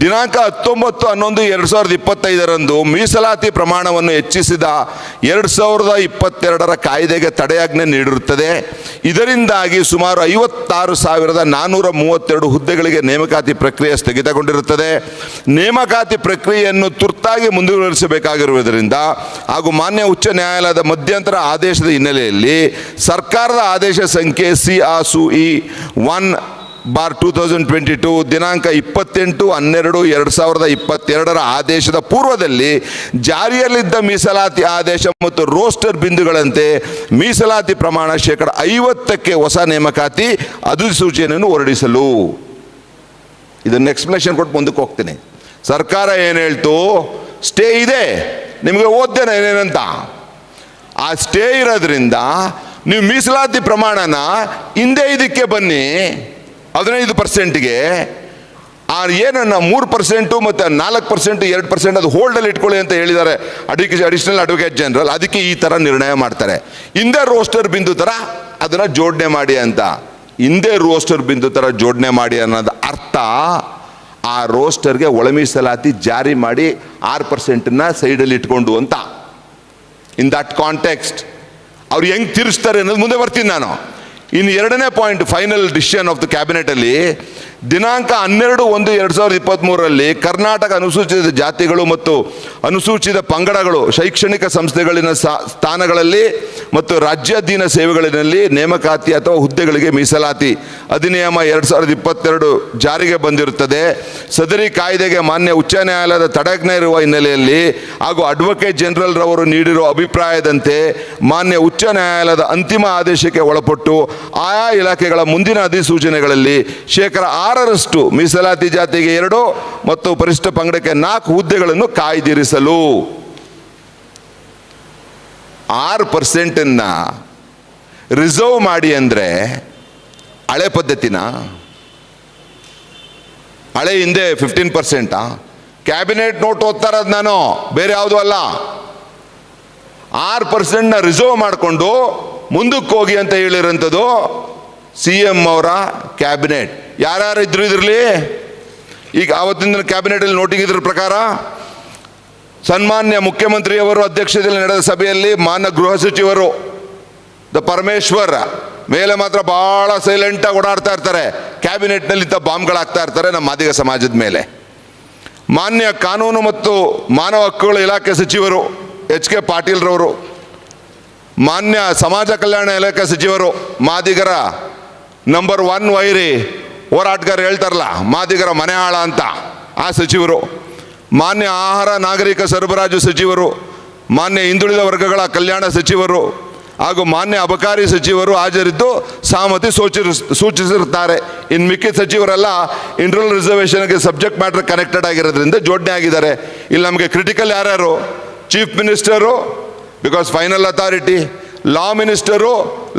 ದಿನಾಂಕ 19/11/2025 ಮೀಸಲಾತಿ ಪ್ರಮಾಣವನ್ನು ಹೆಚ್ಚಿಸಿದ 2022 ಕಾಯ್ದೆಗೆ ತಡೆಯಾಜ್ಞೆ ನೀಡಿರುತ್ತದೆ. ಇದರಿಂದಾಗಿ ಸುಮಾರು 56,432 ಹುದ್ದೆಗಳಿಗೆ ನೇಮಕಾತಿ ಪ್ರಕ್ರಿಯೆ ಸ್ಥಗಿತಗೊಂಡಿರುತ್ತದೆ. ನೇಮಕಾತಿ ಪ್ರಕ್ರಿಯೆಯನ್ನು ತುರ್ತಾಗಿ ಮುಂದುವರಿಸಬೇಕಾಗಿರುವುದರಿಂದ ಹಾಗೂ ಮಾನ್ಯ ಉಚ್ಚ ನ್ಯಾಯಾಲಯದ ಮಧ್ಯಂತರ ಆದೇಶದ ಹಿನ್ನೆಲೆಯಲ್ಲಿ ಸರ್ಕಾರದ ಆದೇಶ ಸಂಖ್ಯೆ CRSUE 1/2022 ದಿನಾಂಕ 28/12/2022 ಆದೇಶದ ಪೂರ್ವದಲ್ಲಿ ಜಾರಿಯಲ್ಲಿದ್ದ ಮೀಸಲಾತಿ ಆದೇಶ ಮತ್ತು ರೋಸ್ಟರ್ ಬಿಂದುಗಳಂತೆ ಮೀಸಲಾತಿ ಪ್ರಮಾಣ 50%ಕ್ಕೆ ಹೊಸ ನೇಮಕಾತಿ ಅಧಿಸೂಚನೆಯನ್ನು ಹೊರಡಿಸಲು. ಇದನ್ನು ಎಕ್ಸ್ಪ್ಲೇಷನ್ ಕೊಟ್ಟು ಮುಂದಕ್ಕೆ ಹೋಗ್ತೀನಿ. ಸರ್ಕಾರ ಏನು ಹೇಳ್ತು? ಸ್ಟೇ ಇದೆ, ನಿಮಗೆ ಓದ್ದೇನೆ ಏನೇನಂತ. ಆ ಸ್ಟೇ ಇರೋದ್ರಿಂದ ನೀವು ಮೀಸಲಾತಿ ಪ್ರಮಾಣನ ಹಿಂದೆ ಇದಕ್ಕೆ ಬನ್ನಿ 15%ಗೆ. ಏನನ್ನ 3% ಮತ್ತು 4%, 2% ಅದು ಹೋಲ್ಡಲ್ಲಿ ಇಟ್ಕೊಳ್ಳಿ ಅಂತ ಹೇಳಿದ್ದಾರೆ ಅಡಿಷನಲ್ ಅಡ್ವೊಕೇಟ್ ಜನರಲ್. ಅದಕ್ಕೆ ಈ ಥರ ನಿರ್ಣಯ ಮಾಡ್ತಾರೆ. ಹಿಂದೆ ರೋಸ್ಟರ್ ಬಿಂದು ಥರ ಅದನ್ನು ಜೋಡಣೆ ಮಾಡಿ ಅಂತ. ಹಿಂದೆ ರೋಸ್ಟರ್ ಬಿಂದು ಥರ ಜೋಡಣೆ ಮಾಡಿ ಅನ್ನೋದು ಅರ್ಥ, ಆ ರೋಸ್ಟರ್ಗೆ ಒಳ ಮೀಸಲಾತಿ ಜಾರಿ ಮಾಡಿ 6%ನ್ನ ಸೈಡಲ್ಲಿ ಇಟ್ಕೊಂಡು ಅಂತ. ಇನ್ ದಟ್ ಕಾಂಟೆಕ್ಸ್ಟ್ ಅವ್ರು ಹೆಂಗೆ ತಿರ್ಸ್ತಾರೆ ಅನ್ನೋದು ಮುಂದೆ ಬರ್ತೀನಿ ನಾನು. ಇನ್ನು 2ನೇ point, final decision of the ಕ್ಯಾಬಿನೆಟಲ್ಲಿ ದಿನಾಂಕ 12/1/2023 ಕರ್ನಾಟಕ ಅನುಸೂಚಿತ ಜಾತಿಗಳು ಮತ್ತು ಅನುಸೂಚಿತ ಪಂಗಡಗಳು ಶೈಕ್ಷಣಿಕ ಸಂಸ್ಥೆಗಳಿನ ಸ್ಥಾನಗಳಲ್ಲಿ ಮತ್ತು ರಾಜ್ಯಾಧೀನ ಸೇವೆಗಳಿನಲ್ಲಿ ನೇಮಕಾತಿ ಅಥವಾ ಹುದ್ದೆಗಳಿಗೆ ಮೀಸಲಾತಿ ಅಧಿನಿಯಮ 2022 ಜಾರಿಗೆ ಬಂದಿರುತ್ತದೆ. ಸದರಿ ಕಾಯ್ದೆಗೆ ಮಾನ್ಯ ಉಚ್ಚ ನ್ಯಾಯಾಲಯದ ತಡೆಯಾಜ್ಞೆ ಇರುವ ಹಿನ್ನೆಲೆಯಲ್ಲಿ ಹಾಗೂ ಅಡ್ವೊಕೇಟ್ ಜನರಲ್ ರವರು ನೀಡಿರುವ ಅಭಿಪ್ರಾಯದಂತೆ ಮಾನ್ಯ ಉಚ್ಚ ನ್ಯಾಯಾಲಯದ ಅಂತಿಮ ಆದೇಶಕ್ಕೆ ಒಳಪಟ್ಟು ಆಯಾ ಇಲಾಖೆಗಳ ಮುಂದಿನ ಅಧಿಸೂಚನೆಗಳಲ್ಲಿ 6% ಮೀಸಲಾತಿ ಜಾತಿಗೆ 2 ಮತ್ತು ಪರಿಶಿಷ್ಟ ಪಂಗಡಕ್ಕೆ 4 ಹುದ್ದೆಗಳನ್ನು ಕಾಯ್ದಿರಿಸಲು. 6%ನ್ನ ರಿಸರ್ವ್ ಮಾಡಿ ಅಂದರೆ ಹಳೆ ಪದ್ಧತಿನ? ಹಳೆ ಹಿಂದೆ 15%? ಕ್ಯಾಬಿನೆಟ್ ನೋಟ್ ಓದ್ತಾ ಇರೋದು ನಾನು, ಬೇರೆ ಯಾವುದೂ ಅಲ್ಲ. 6%ನ ರಿಸರ್ವ್ ಮಾಡಿಕೊಂಡು ಮುಂದಕ್ಕೆ ಹೋಗಿ ಅಂತ ಹೇಳಿರೋಂಥದ್ದು CM ಅವರ ಕ್ಯಾಬಿನೆಟ್. ಯಾರ್ಯಾರು ಇದ್ರು ಇದರಲ್ಲಿ? ಈಗ ಆವತ್ತಿನ ಕ್ಯಾಬಿನೆಟಲ್ಲಿ ನೋಟಿಂಗ್ ಇದ್ರ ಪ್ರಕಾರ ಸನ್ಮಾನ್ಯ ಮುಖ್ಯಮಂತ್ರಿಯವರು ಅಧ್ಯಕ್ಷತೆಯಲ್ಲಿ ನಡೆದ ಸಭೆಯಲ್ಲಿ ಮಾನ್ಯ ಗೃಹ ಸಚಿವರು ಪರಮೇಶ್ವರ್ ಮೇಲೆ ಮಾತ್ರ ಭಾಳ ಸೈಲೆಂಟಾಗಿ ಓಡಾಡ್ತಾ ಇರ್ತಾರೆ. ಕ್ಯಾಬಿನೆಟ್ನಲ್ಲಿ ಇಂಥ ಬಾಂಬ್ಗಳಾಗ್ತಾ ಇರ್ತಾರೆ ನಮ್ಮ ಮಾದಿಗ ಸಮಾಜದ ಮೇಲೆ. ಮಾನ್ಯ ಕಾನೂನು ಮತ್ತು ಮಾನವ ಹಕ್ಕುಗಳ ಇಲಾಖೆ ಸಚಿವರು HK ಪಾಟೀಲ್ರವರು, ಮಾನ್ಯ ಸಮಾಜ ಕಲ್ಯಾಣ ಇಲಾಖೆ ಸಚಿವರು ಮಾದಿಗರ ನಂಬರ್ 1 ವೈರಿ ಹೋರಾಟಗಾರ ಹೇಳ್ತಾರಲ್ಲ, ಮಾದಿಗರ ಮನೆ ಹಾಳ ಅಂತ, ಆ ಸಚಿವರು, ಮಾನ್ಯ ಆಹಾರ ನಾಗರಿಕ ಸರಬರಾಜು ಸಚಿವರು, ಮಾನ್ಯ ಹಿಂದುಳಿದ ವರ್ಗಗಳ ಕಲ್ಯಾಣ ಸಚಿವರು ಹಾಗೂ ಮಾನ್ಯ ಅಬಕಾರಿ ಸಚಿವರು ಹಾಜರಿದ್ದು ಸಹಮತಿ ಸೂಚಿಸಿರುತ್ತಾರೆ. ಇನ್ನು ಮಿಕ್ಕಿದ ಸಚಿವರೆಲ್ಲ ಇಂಟರ್ನಲ್ ರಿಸರ್ವೇಷನ್ಗೆ ಸಬ್ಜೆಕ್ಟ್ ಮ್ಯಾಟರ್ ಕನೆಕ್ಟೆಡ್ ಆಗಿರೋದ್ರಿಂದ ಜೋಡಣೆ ಆಗಿದ್ದಾರೆ. ಇಲ್ಲಿ ನಮಗೆ ಕ್ರಿಟಿಕಲ್ ಯಾರ್ಯಾರು? Chief minister because final authority, law minister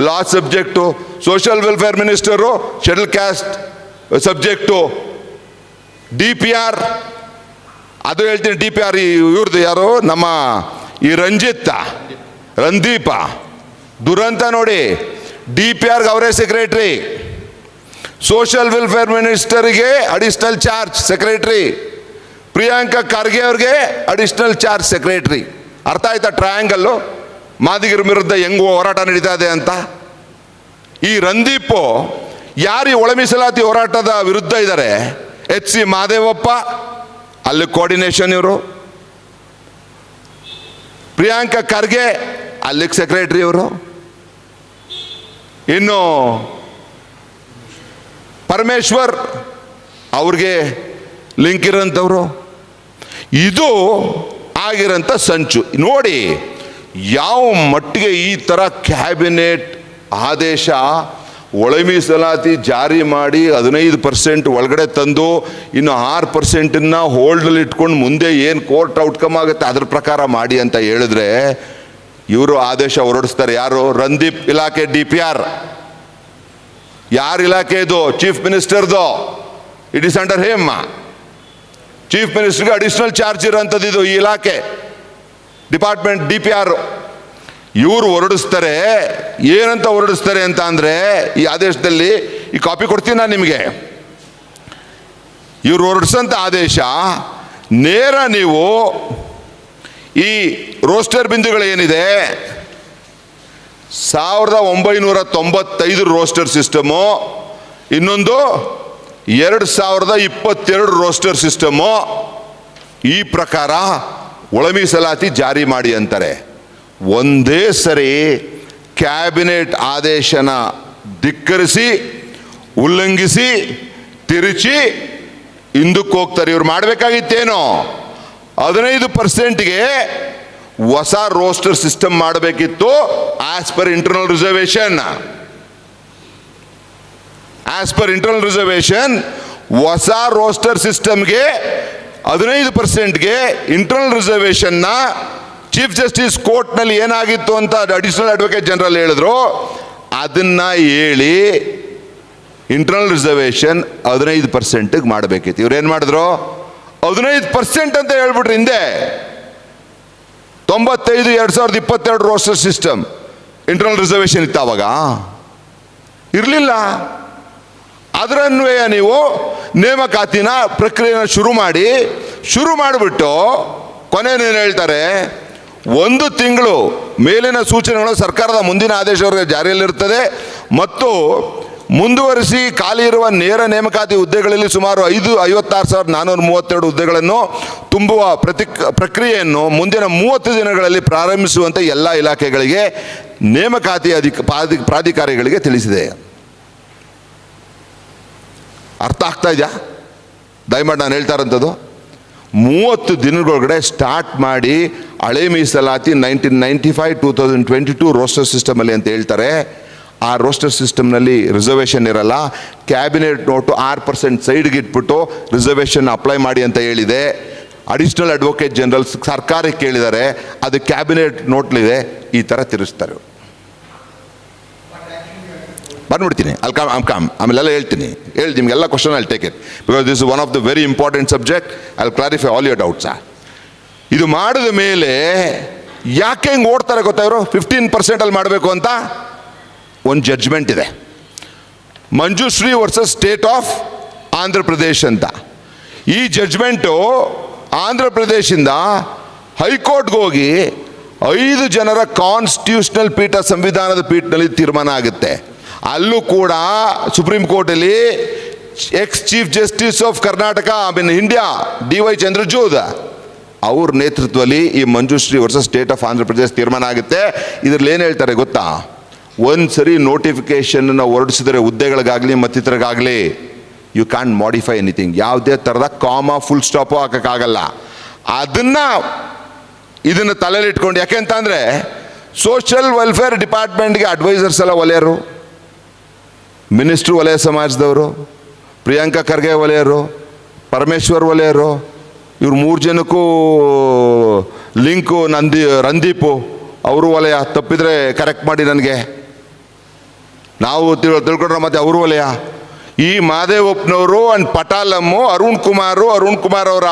law subject, social welfare minister schedule caste subject, DPR ಅದು ಹೇಳ್ತೀನಿ. DPR ಇವ್ರದ್ದು ಯಾರು? ನಮ್ಮ ಈ ರಂದೀಪ ದುರಂತ ನೋಡಿ. DPRಗೆ ಅವರೇ ಸೆಕ್ರೆಟರಿ, ಸೋಷಿಯಲ್ ವೆಲ್ಫೇರ್ ಮಿನಿಸ್ಟರ್ಗೆ additional charge secretary, Priyanka Kharge ಅವ್ರಿಗೆ ಅಡಿಷನಲ್ ಚಾರ್ಜ್ ಸೆಕ್ರೆಟರಿ. ಅರ್ಥ ಆಯ್ತಾ ಟ್ರಯಾಂಗಲ್ಲು? ಮಾದಿಗರ ವಿರುದ್ಧ ಹೆಂಗು ಹೋರಾಟ ನಡೀತಾ ಇದೆ ಅಂತ. ಈ ರಂದೀಪು ಯಾರು ಈ ಒಳ ಮೀಸಲಾತಿ ಹೋರಾಟದ ವಿರುದ್ಧ ಇದ್ದಾರೆ? HC ಮಾದೇವಪ್ಪ, ಅಲ್ಲಿ ಕೋಆರ್ಡಿನೇಷನ್ ಇವರು. ಪ್ರಿಯಾಂಕಾ ಖರ್ಗೆ ಅಲ್ಲಿಗೆ ಸೆಕ್ರೆಟರಿ ಇವರು. ಇನ್ನು ಪರಮೇಶ್ವರ್ ಅವ್ರಿಗೆ ಲಿಂಕ್ ಇರೋಂಥವ್ರು. ಇದು ಆಗಿರೋಂಥ ಸಂಚು ನೋಡಿ. ಯಾವ ಮಟ್ಟಿಗೆ ಈ ಥರ ಕ್ಯಾಬಿನೆಟ್ ಆದೇಶ ಒಳ ಮೀಸಲಾತಿ ಜಾರಿ ಮಾಡಿ 15% ಒಳಗಡೆ ತಂದು ಇನ್ನು 6% ಹೋಲ್ಡಲ್ಲಿ ಇಟ್ಕೊಂಡು ಮುಂದೆ ಏನು ಕೋರ್ಟ್ ಔಟ್ಕಮ್ ಆಗುತ್ತೆ ಅದ್ರ ಪ್ರಕಾರ ಮಾಡಿ ಅಂತ ಹೇಳಿದ್ರೆ ಇವರು ಆದೇಶ ಹೊರಡಿಸ್ತಾರೆ. ಯಾರು? ರಂದೀಪ್ ಇಲಾಖೆ DPR. ಯಾರ ಇಲಾಖೆ ಇದು? ಚೀಫ್ ಮಿನಿಸ್ಟರ್ದು. It is under him. Chief ಮಿನಿಸ್ಟರ್ಗೆ ಅಡಿಷನಲ್ ಚಾರ್ಜ್ ಇರೋಂಥದ್ದು ಇದು ಈ ಇಲಾಖೆ ಡಿಪಾರ್ಟ್ಮೆಂಟ್ DPR. ಇವರು ಹೊರಡಿಸ್ತಾರೆ. ಏನಂತ ಹೊರಡಿಸ್ತಾರೆ ಅಂತ ಅಂದರೆ, ಈ ಆದೇಶದಲ್ಲಿ ಈ ಕಾಪಿ ಕೊಡ್ತೀನಿ ನಾನು ನಿಮಗೆ. ಇವರು ಹೊರಡಿಸೋಂಥ ಆದೇಶ ನೇರ ನೀವು ಈ ರೋಸ್ಟರ್ ಬಿಂದುಗಳು ಏನಿದೆ 1995 ರೋಸ್ಟರ್ ಸಿಸ್ಟಮು, ಇನ್ನೊಂದು 2022 ರೋಸ್ಟರ್ ಸಿಸ್ಟಮು, ಈ ಪ್ರಕಾರ ಒಳ ಮೀಸಲಾತಿ ಜಾರಿ ಮಾಡಿ ಅಂತಾರೆ. ಒಂದೇ ಸರಿ ಕ್ಯಾಬಿನೆಟ್ ಆದೇಶನ ಧಿಕ್ಕರಿಸಿ ಉಲ್ಲಂಘಿಸಿ ತಿರುಚಿ ಹಿಂದಕ್ಕೆ ಹೋಗ್ತಾರೆ. ಇವ್ರು ಮಾಡಬೇಕಾಗಿತ್ತೇನೋ 15%ಗೆ ಹೊಸ ರೋಸ್ಟರ್ ಸಿಸ್ಟಮ್ ಮಾಡಬೇಕಿತ್ತು. ಆಸ್ ಪರ್ ಇಂಟರ್ನಲ್ ರಿಸರ್ವೇಶನ್ ಹೊಸ ರೋಸ್ಟರ್ ಸಿಸ್ಟಮ್ಗೆ 15%ಗೆ ಇಂಟರ್ನಲ್ ರಿಸರ್ವೇಶನ್ನ ಚೀಫ್ ಜಸ್ಟಿಸ್ ಕೋರ್ಟ್ನಲ್ಲಿ ಏನಾಗಿತ್ತು ಅಂತ ಅಡಿಷನಲ್ ಅಡ್ವೊಕೇಟ್ ಜನರಲ್ ಹೇಳಿದ್ರು. ಅದನ್ನ ಹೇಳಿ ಇಂಟರ್ನಲ್ ರಿಸರ್ವೇಶನ್ 15%ಗೆ ಮಾಡಬೇಕಿತ್ತು. ಇವ್ರೇನು ಮಾಡಿದ್ರು? 15% ಅಂತ ಹೇಳ್ಬಿಟ್ರು. ಹಿಂದೆ 95-2022 ರೋಸ್ಟರ್ ಸಿಸ್ಟಮ್ ಇಂಟರ್ನಲ್ ರಿಸರ್ವೇಶನ್ ಇತ್ತು, ಅವಾಗ ಇರಲಿಲ್ಲ. ಅದರನ್ವಯ ನೀವು ನೇಮಕಾತಿನ ಪ್ರಕ್ರಿಯೆನ ಶುರು ಮಾಡಿಬಿಟ್ಟು ಕೊನೆಯೇನು ಹೇಳ್ತಾರೆ? 1 ತಿಂಗಳು ಮೇಲಿನ ಸೂಚನೆಗಳು ಸರ್ಕಾರದ ಮುಂದಿನ ಆದೇಶವರೆಗೆ ಜಾರಿಯಲ್ಲಿರುತ್ತದೆ ಮತ್ತು ಮುಂದುವರಿಸಿ ಖಾಲಿ ಇರುವ ನೇರ ನೇಮಕಾತಿ ಹುದ್ದೆಗಳಲ್ಲಿ ಸುಮಾರು 56,432 ಹುದ್ದೆಗಳನ್ನು ತುಂಬುವ ಪ್ರಕ್ರಿಯೆಯನ್ನು ಮುಂದಿನ 30 ದಿನಗಳಲ್ಲಿ ಪ್ರಾರಂಭಿಸುವಂತೆ ಎಲ್ಲ ಇಲಾಖೆಗಳಿಗೆ ನೇಮಕಾತಿ ಪ್ರಾಧಿಕಾರಿಗಳಿಗೆ ತಿಳಿಸಿದೆ. ಅರ್ಥ ಆಗ್ತಾ ಇದೆಯಾ? ದಯಮಾಡಿ ನಾನು ಹೇಳ್ತಾ ಇರೋಂಥದ್ದು 30 ದಿನಗಳೊಳಗಡೆ ಸ್ಟಾರ್ಟ್ ಮಾಡಿ ಹಳೆ ಮೀಸಲಾತಿ 1995-2022 ರೋಸ್ಟರ್ ಸಿಸ್ಟಮಲ್ಲಿ ಅಂತ ಹೇಳ್ತಾರೆ. ಆ ರೋಸ್ಟರ್ ಸಿಸ್ಟಮ್ನಲ್ಲಿ ರಿಸರ್ವೇಷನ್ ಇರಲ್ಲ. ಕ್ಯಾಬಿನೆಟ್ ನೋಟು 6% ಸೈಡ್ಗೆ ಇಟ್ಬಿಟ್ಟು ರಿಸರ್ವೇಷನ್ ಅಪ್ಲೈ ಮಾಡಿ ಅಂತ ಹೇಳಿದೆ. ಅಡಿಷನಲ್ ಅಡ್ವೊಕೇಟ್ ಜನರಲ್ ಸರ್ಕಾರಕ್ಕೆ ಕೇಳಿದ್ದಾರೆ, ಅದು ಕ್ಯಾಬಿನೆಟ್ ನೋಟ್ಲಿದೆ. ಈ ಥರ ತಿರುಗಿಸ್ತಾರೆ. ಬಂದ್ಬಿಡ್ತೀನಿ, ಆಮೇಲೆಲ್ಲ ಹೇಳ್ತೀನಿ. ನಿಮಗೆಲ್ಲ question I'll take it because this is one of the very important subject. I will clarify all your doubts. ಇದು ಮಾಡಿದ ಮೇಲೆ ಯಾಕೆ ಹಿಂಗೆ ಓಡ್ತಾರೆ ಗೊತ್ತಾ ಇವರು? 15% ಮಾಡಬೇಕು ಅಂತ ಒಂದು ಜಡ್ಜ್ಮೆಂಟ್ ಇದೆ, Manjushree versus state of Andhra Pradesh ಅಂತ. ಈ ಜಡ್ಜ್ಮೆಂಟು ಆಂಧ್ರ ಪ್ರದೇಶಿಂದ ಹೈಕೋರ್ಟ್ಗೆ ಹೋಗಿ 5 ಜನರ ಕಾನ್ಸ್ಟಿಟ್ಯೂಷನಲ್ ಪೀಠ, ಸಂವಿಧಾನದ ಪೀಠದಲ್ಲಿ ತೀರ್ಮಾನ ಆಗುತ್ತೆ. ಅಲ್ಲೂ ಕೂಡ ಸುಪ್ರೀಂ ಕೋರ್ಟಲ್ಲಿ chief justice of Karnataka India DY Chandrachud ಅವ್ರ ನೇತೃತ್ವದಲ್ಲಿ ಈ Manjushree versus state of Andhra Pradesh ತೀರ್ಮಾನ ಆಗುತ್ತೆ. ಇದರಲ್ಲಿ ಏನು ಹೇಳ್ತಾರೆ ಗೊತ್ತಾ? ಒಂದು ಸರಿ ನೋಟಿಫಿಕೇಶನ್ನ ಹೊರಡಿಸಿದ್ರೆ ಹುದ್ದೆಗಳಿಗಾಗಲಿ ಮತ್ತಿತರಗಾಗಲಿ, ಯು ಕ್ಯಾನ್ ಮಾಡಿಫೈ ಎನಿಥಿಂಗ್. ಯಾವುದೇ ಥರದ ಕಾಮ ಫುಲ್ ಸ್ಟಾಪು ಹಾಕೋಕ್ಕಾಗಲ್ಲ. ಇದನ್ನು ತಲೆಯಲ್ಲಿ ಇಟ್ಕೊಂಡು, ಯಾಕೆಂತಂದರೆ ಸೋಷಿಯಲ್ ವೆಲ್ಫೇರ್ ಡಿಪಾರ್ಟ್ಮೆಂಟ್ಗೆ ಅಡ್ವೈಸರ್ಸ್ ಎಲ್ಲ ಒಲೆಯರು, ಮಿನಿಸ್ಟ್ರು ವಲಯ ಸಮಾಜದವರು, ಪ್ರಿಯಾಂಕಾ ಖರ್ಗೆ ವಲಯರು, ಪರಮೇಶ್ವರ್ ವಲಯರು, ಇವ್ರು 3 ಜನಕ್ಕೂ ಲಿಂಕು ರಂದೀಪು ಅವರು ವಲಯ. ತಪ್ಪಿದರೆ ಕರೆಕ್ಟ್ ಮಾಡಿ ನನಗೆ, ನಾವು ತಿಳ್ಕೊಂಡ್ರೆ ಮತ್ತೆ ಅವರು ವಲಯ. ಈ ಮಹದೇವಪ್ಪನವರು ಅಂಡ್ ಪಟಾಲಮ್ಮು, ಅರುಣ್ ಕುಮಾರ್ ಅವರ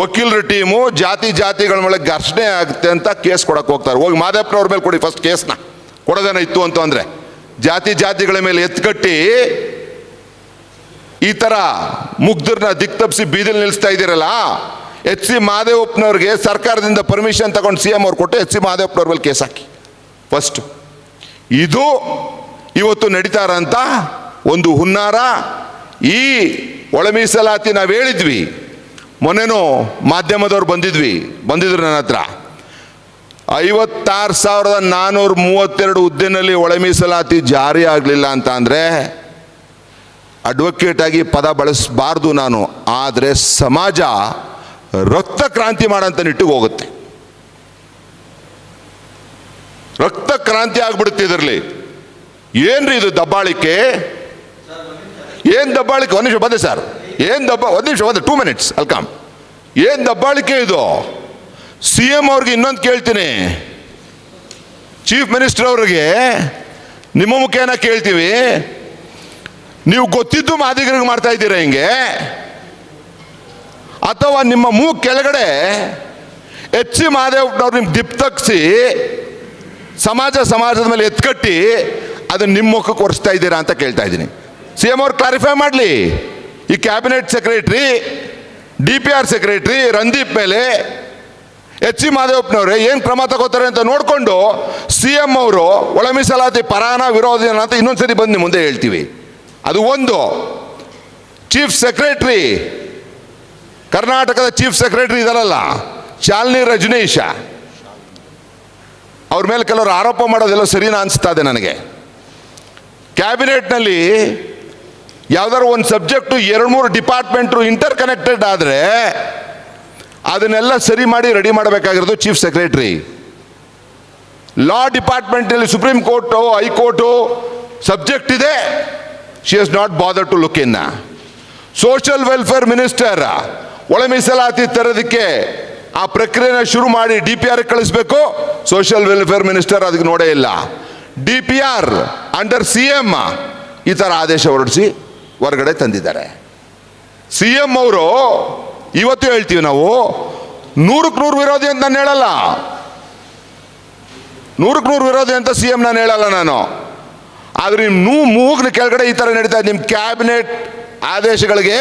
ವಕೀಲರ ಟೀಮು ಜಾತಿಗಳ ಮೇಲೆ ಘರ್ಷಣೆ ಆಗುತ್ತೆ ಅಂತ ಕೇಸ್ ಕೊಡಕ್ಕೆ ಹೋಗ್ತಾರೆ. ಹೋಗಿ ಮಹದೇವಪ್ಪನವ್ರ ಮೇಲೆ ಕೊಡಿ ಫಸ್ಟ್ ಕೇಸ್ನ, ಕೊಡೋದೇನ ಇತ್ತು ಅಂತಂದರೆ. ಜಾತಿಗಳ ಮೇಲೆ ಎತ್ಕಟ್ಟಿ ಈ ಥರ ಮುಗ್ಧರನ್ನ ದಿಕ್ತಪ್ಪಿಸಿ ಬೀದಿಲಿ ನಿಲ್ಲಿಸ್ತಾ ಇದ್ದೀರಲ್ಲ, ಎಚ್ ಸಿ ಮಹದೇವಪ್ಪನವ್ರಿಗೆ ಸರ್ಕಾರದಿಂದ ಪರ್ಮಿಷನ್ ತಗೊಂಡು CM ಅವ್ರು ಕೊಟ್ಟು ಎಚ್ ಸಿ ಮಹದೇವಪ್ಪನವ್ರ ಮೇಲೆ ಕೇಸ್ ಹಾಕಿ ಫಸ್ಟ್. ಇದು ಇವತ್ತು ನಡೀತಾ ಇರೋಂಥ ಒಂದು ಹುನ್ನಾರ. ಈ ಒಳ ಮೀಸಲಾತಿ ನಾವು ಹೇಳಿದ್ವಿ, ಮೊನ್ನೆನೂ ಮಾಧ್ಯಮದವ್ರು ಬಂದಿದ್ರು ನನ್ನ ಹತ್ರ. 56,432 ಹುದ್ದೆನಲ್ಲಿ ಒಳ ಮೀಸಲಾತಿ ಜಾರಿ ಆಗಲಿಲ್ಲ ಅಂತ ಅಂದರೆ ಅಡ್ವೊಕೇಟ್ ಆಗಿ ಪದ ಬಳಸಬಾರ್ದು ನಾನು, ಆದರೆ ಸಮಾಜ ರಕ್ತ ಕ್ರಾಂತಿ ಮಾಡೋಂಥ ನಿಟ್ಟಿಗೆ ಹೋಗುತ್ತೆ. ರಕ್ತ ಕ್ರಾಂತಿ ಆಗ್ಬಿಡುತ್ತೆ ಇದರಲ್ಲಿ. ಏನ್ರಿ ಇದು ದಬ್ಬಾಳಿಕೆ? ಏನು ದಬ್ಬಾಳಿಕೆ? ಒಂದು ನಿಮಿಷ ಬಂದೆ ಸರ್. ಒಂದು ನಿಮಿಷ ಬಂದೆ, 2 minutes ಅಲ್ಕಮ್. ಏನು ದಬ್ಬಾಳಿಕೆ ಇದು? CM ಅವ್ರಿಗೆ ಇನ್ನೊಂದು ಕೇಳ್ತೀನಿ, ಚೀಫ್ ಮಿನಿಸ್ಟರ್ ಅವ್ರಿಗೆ ನಿಮ್ಮ ಮುಖೇನ ಕೇಳ್ತೀವಿ, ನೀವು ಗೊತ್ತಿದ್ದು ಮಾದಿಗರಿಗೆ ಮಾಡ್ತಾ ಇದ್ದೀರಾ ಹಿಂಗೆ, ಅಥವಾ ನಿಮ್ಮ ಮೂಗು ಕೆಳಗಡೆ ಎಚ್ ಸಿ ಮಹದೇವಪ್ಪನವ್ರು ನಿಮ್ಗೆ ದಿಪ್ ತಗ್ಸಿ ಸಮಾಜದ ಮೇಲೆ ಎತ್ಕಟ್ಟಿ ಅದನ್ನು ನಿಮ್ಮ ಮುಖಕ್ಕೆ ಒರೆಸ್ತಾ ಇದ್ದೀರಾ ಅಂತ ಕೇಳ್ತಾ ಇದ್ದೀನಿ. CM ಅವ್ರು ಕ್ಲಾರಿಫೈ ಮಾಡಲಿ. ಈ cabinet secretary, DPR secretary Randeep ಮೇಲೆ ಎಚ್ ಸಿ ಮಹದೇವಪ್ಪನವ್ರೆ ಏನು ಕ್ರಮ ತಗೋತಾರೆ ಅಂತ ನೋಡಿಕೊಂಡು CM ಅವರು ಒಳ ಮೀಸಲಾತಿ ಪರಾನ ವಿರೋಧಿನ ಅಂತ ಇನ್ನೊಂದ್ಸರಿ ಬಂದು ಮುಂದೆ ಹೇಳ್ತೀವಿ. ಅದು ಒಂದು. ಚೀಫ್ ಸೆಕ್ರೆಟ್ರಿ, ಕರ್ನಾಟಕದ ಚೀಫ್ ಸೆಕ್ರೆಟರಿ ಇದಾರಲ್ಲ ಶಾಲಿನಿ ರಜನೀಶ, ಅವ್ರ ಮೇಲೆ ಕೆಲವರು ಆರೋಪ ಮಾಡೋದೆಲ್ಲ ಸರಿನಾ ಅನಿಸ್ತಾ ಇದೆ ನನಗೆ. ಕ್ಯಾಬಿನೆಟ್ನಲ್ಲಿ ಯಾವ್ದಾದ್ರು ಒಂದು ಸಬ್ಜೆಕ್ಟು 2-3 ಡಿಪಾರ್ಟ್ಮೆಂಟು ಇಂಟರ್ ಕನೆಕ್ಟೆಡ್ ಆದರೆ ಅದನ್ನೆಲ್ಲ ಸರಿ ಮಾಡಿ ರೆಡಿ ಮಾಡಬೇಕಾಗಿರೋದು ಚೀಫ್ ಸೆಕ್ರೆಟರಿ. ಲಾ ಡಿಪಾರ್ಟ್ಮೆಂಟ್ನಲ್ಲಿ ಸುಪ್ರೀಂ ಕೋರ್ಟು, ಹೈಕೋರ್ಟು ಸಬ್ಜೆಕ್ಟ್ ಇದೆ, she has not bother to look in. Social welfare minister ಒಳ ಮೀಸಲಾತಿ ತರೋದಕ್ಕೆ ಆ ಪ್ರಕ್ರಿಯೆನ ಶುರು ಮಾಡಿ DPR ಕಳಿಸ್ಬೇಕು, ಸೋಷಿಯಲ್ ವೆಲ್ಫೇರ್ ಮಿನಿಸ್ಟರ್ ಅದಕ್ಕೆ ನೋಡೇ ಇಲ್ಲ. DPR ಅಂಡರ್ CM ಈ ಥರ ಆದೇಶ ಹೊರಡಿಸಿ ಹೊರಗಡೆ ತಂದಿದ್ದಾರೆ. CM ಅವರು ಇವತ್ತು ಹೇಳ್ತೀವಿ ನಾವು 100ಕ್ಕೆ 100 ವಿರೋಧಿ ಅಂತ ನಾನು ಹೇಳಲ್ಲ, 100ಕ್ಕೆ 100 ವಿರೋಧಿ ಅಂತ CM ನಾನು ಹೇಳಲ್ಲ ನಾನು. ಆದರೆ ಮೂಗ್ನ ಕೆಳಗಡೆ ಈ ಥರ ನಡೀತಾ ಇದೆ. ನಿಮ್ಮ ಕ್ಯಾಬಿನೆಟ್ ಆದೇಶಗಳಿಗೆ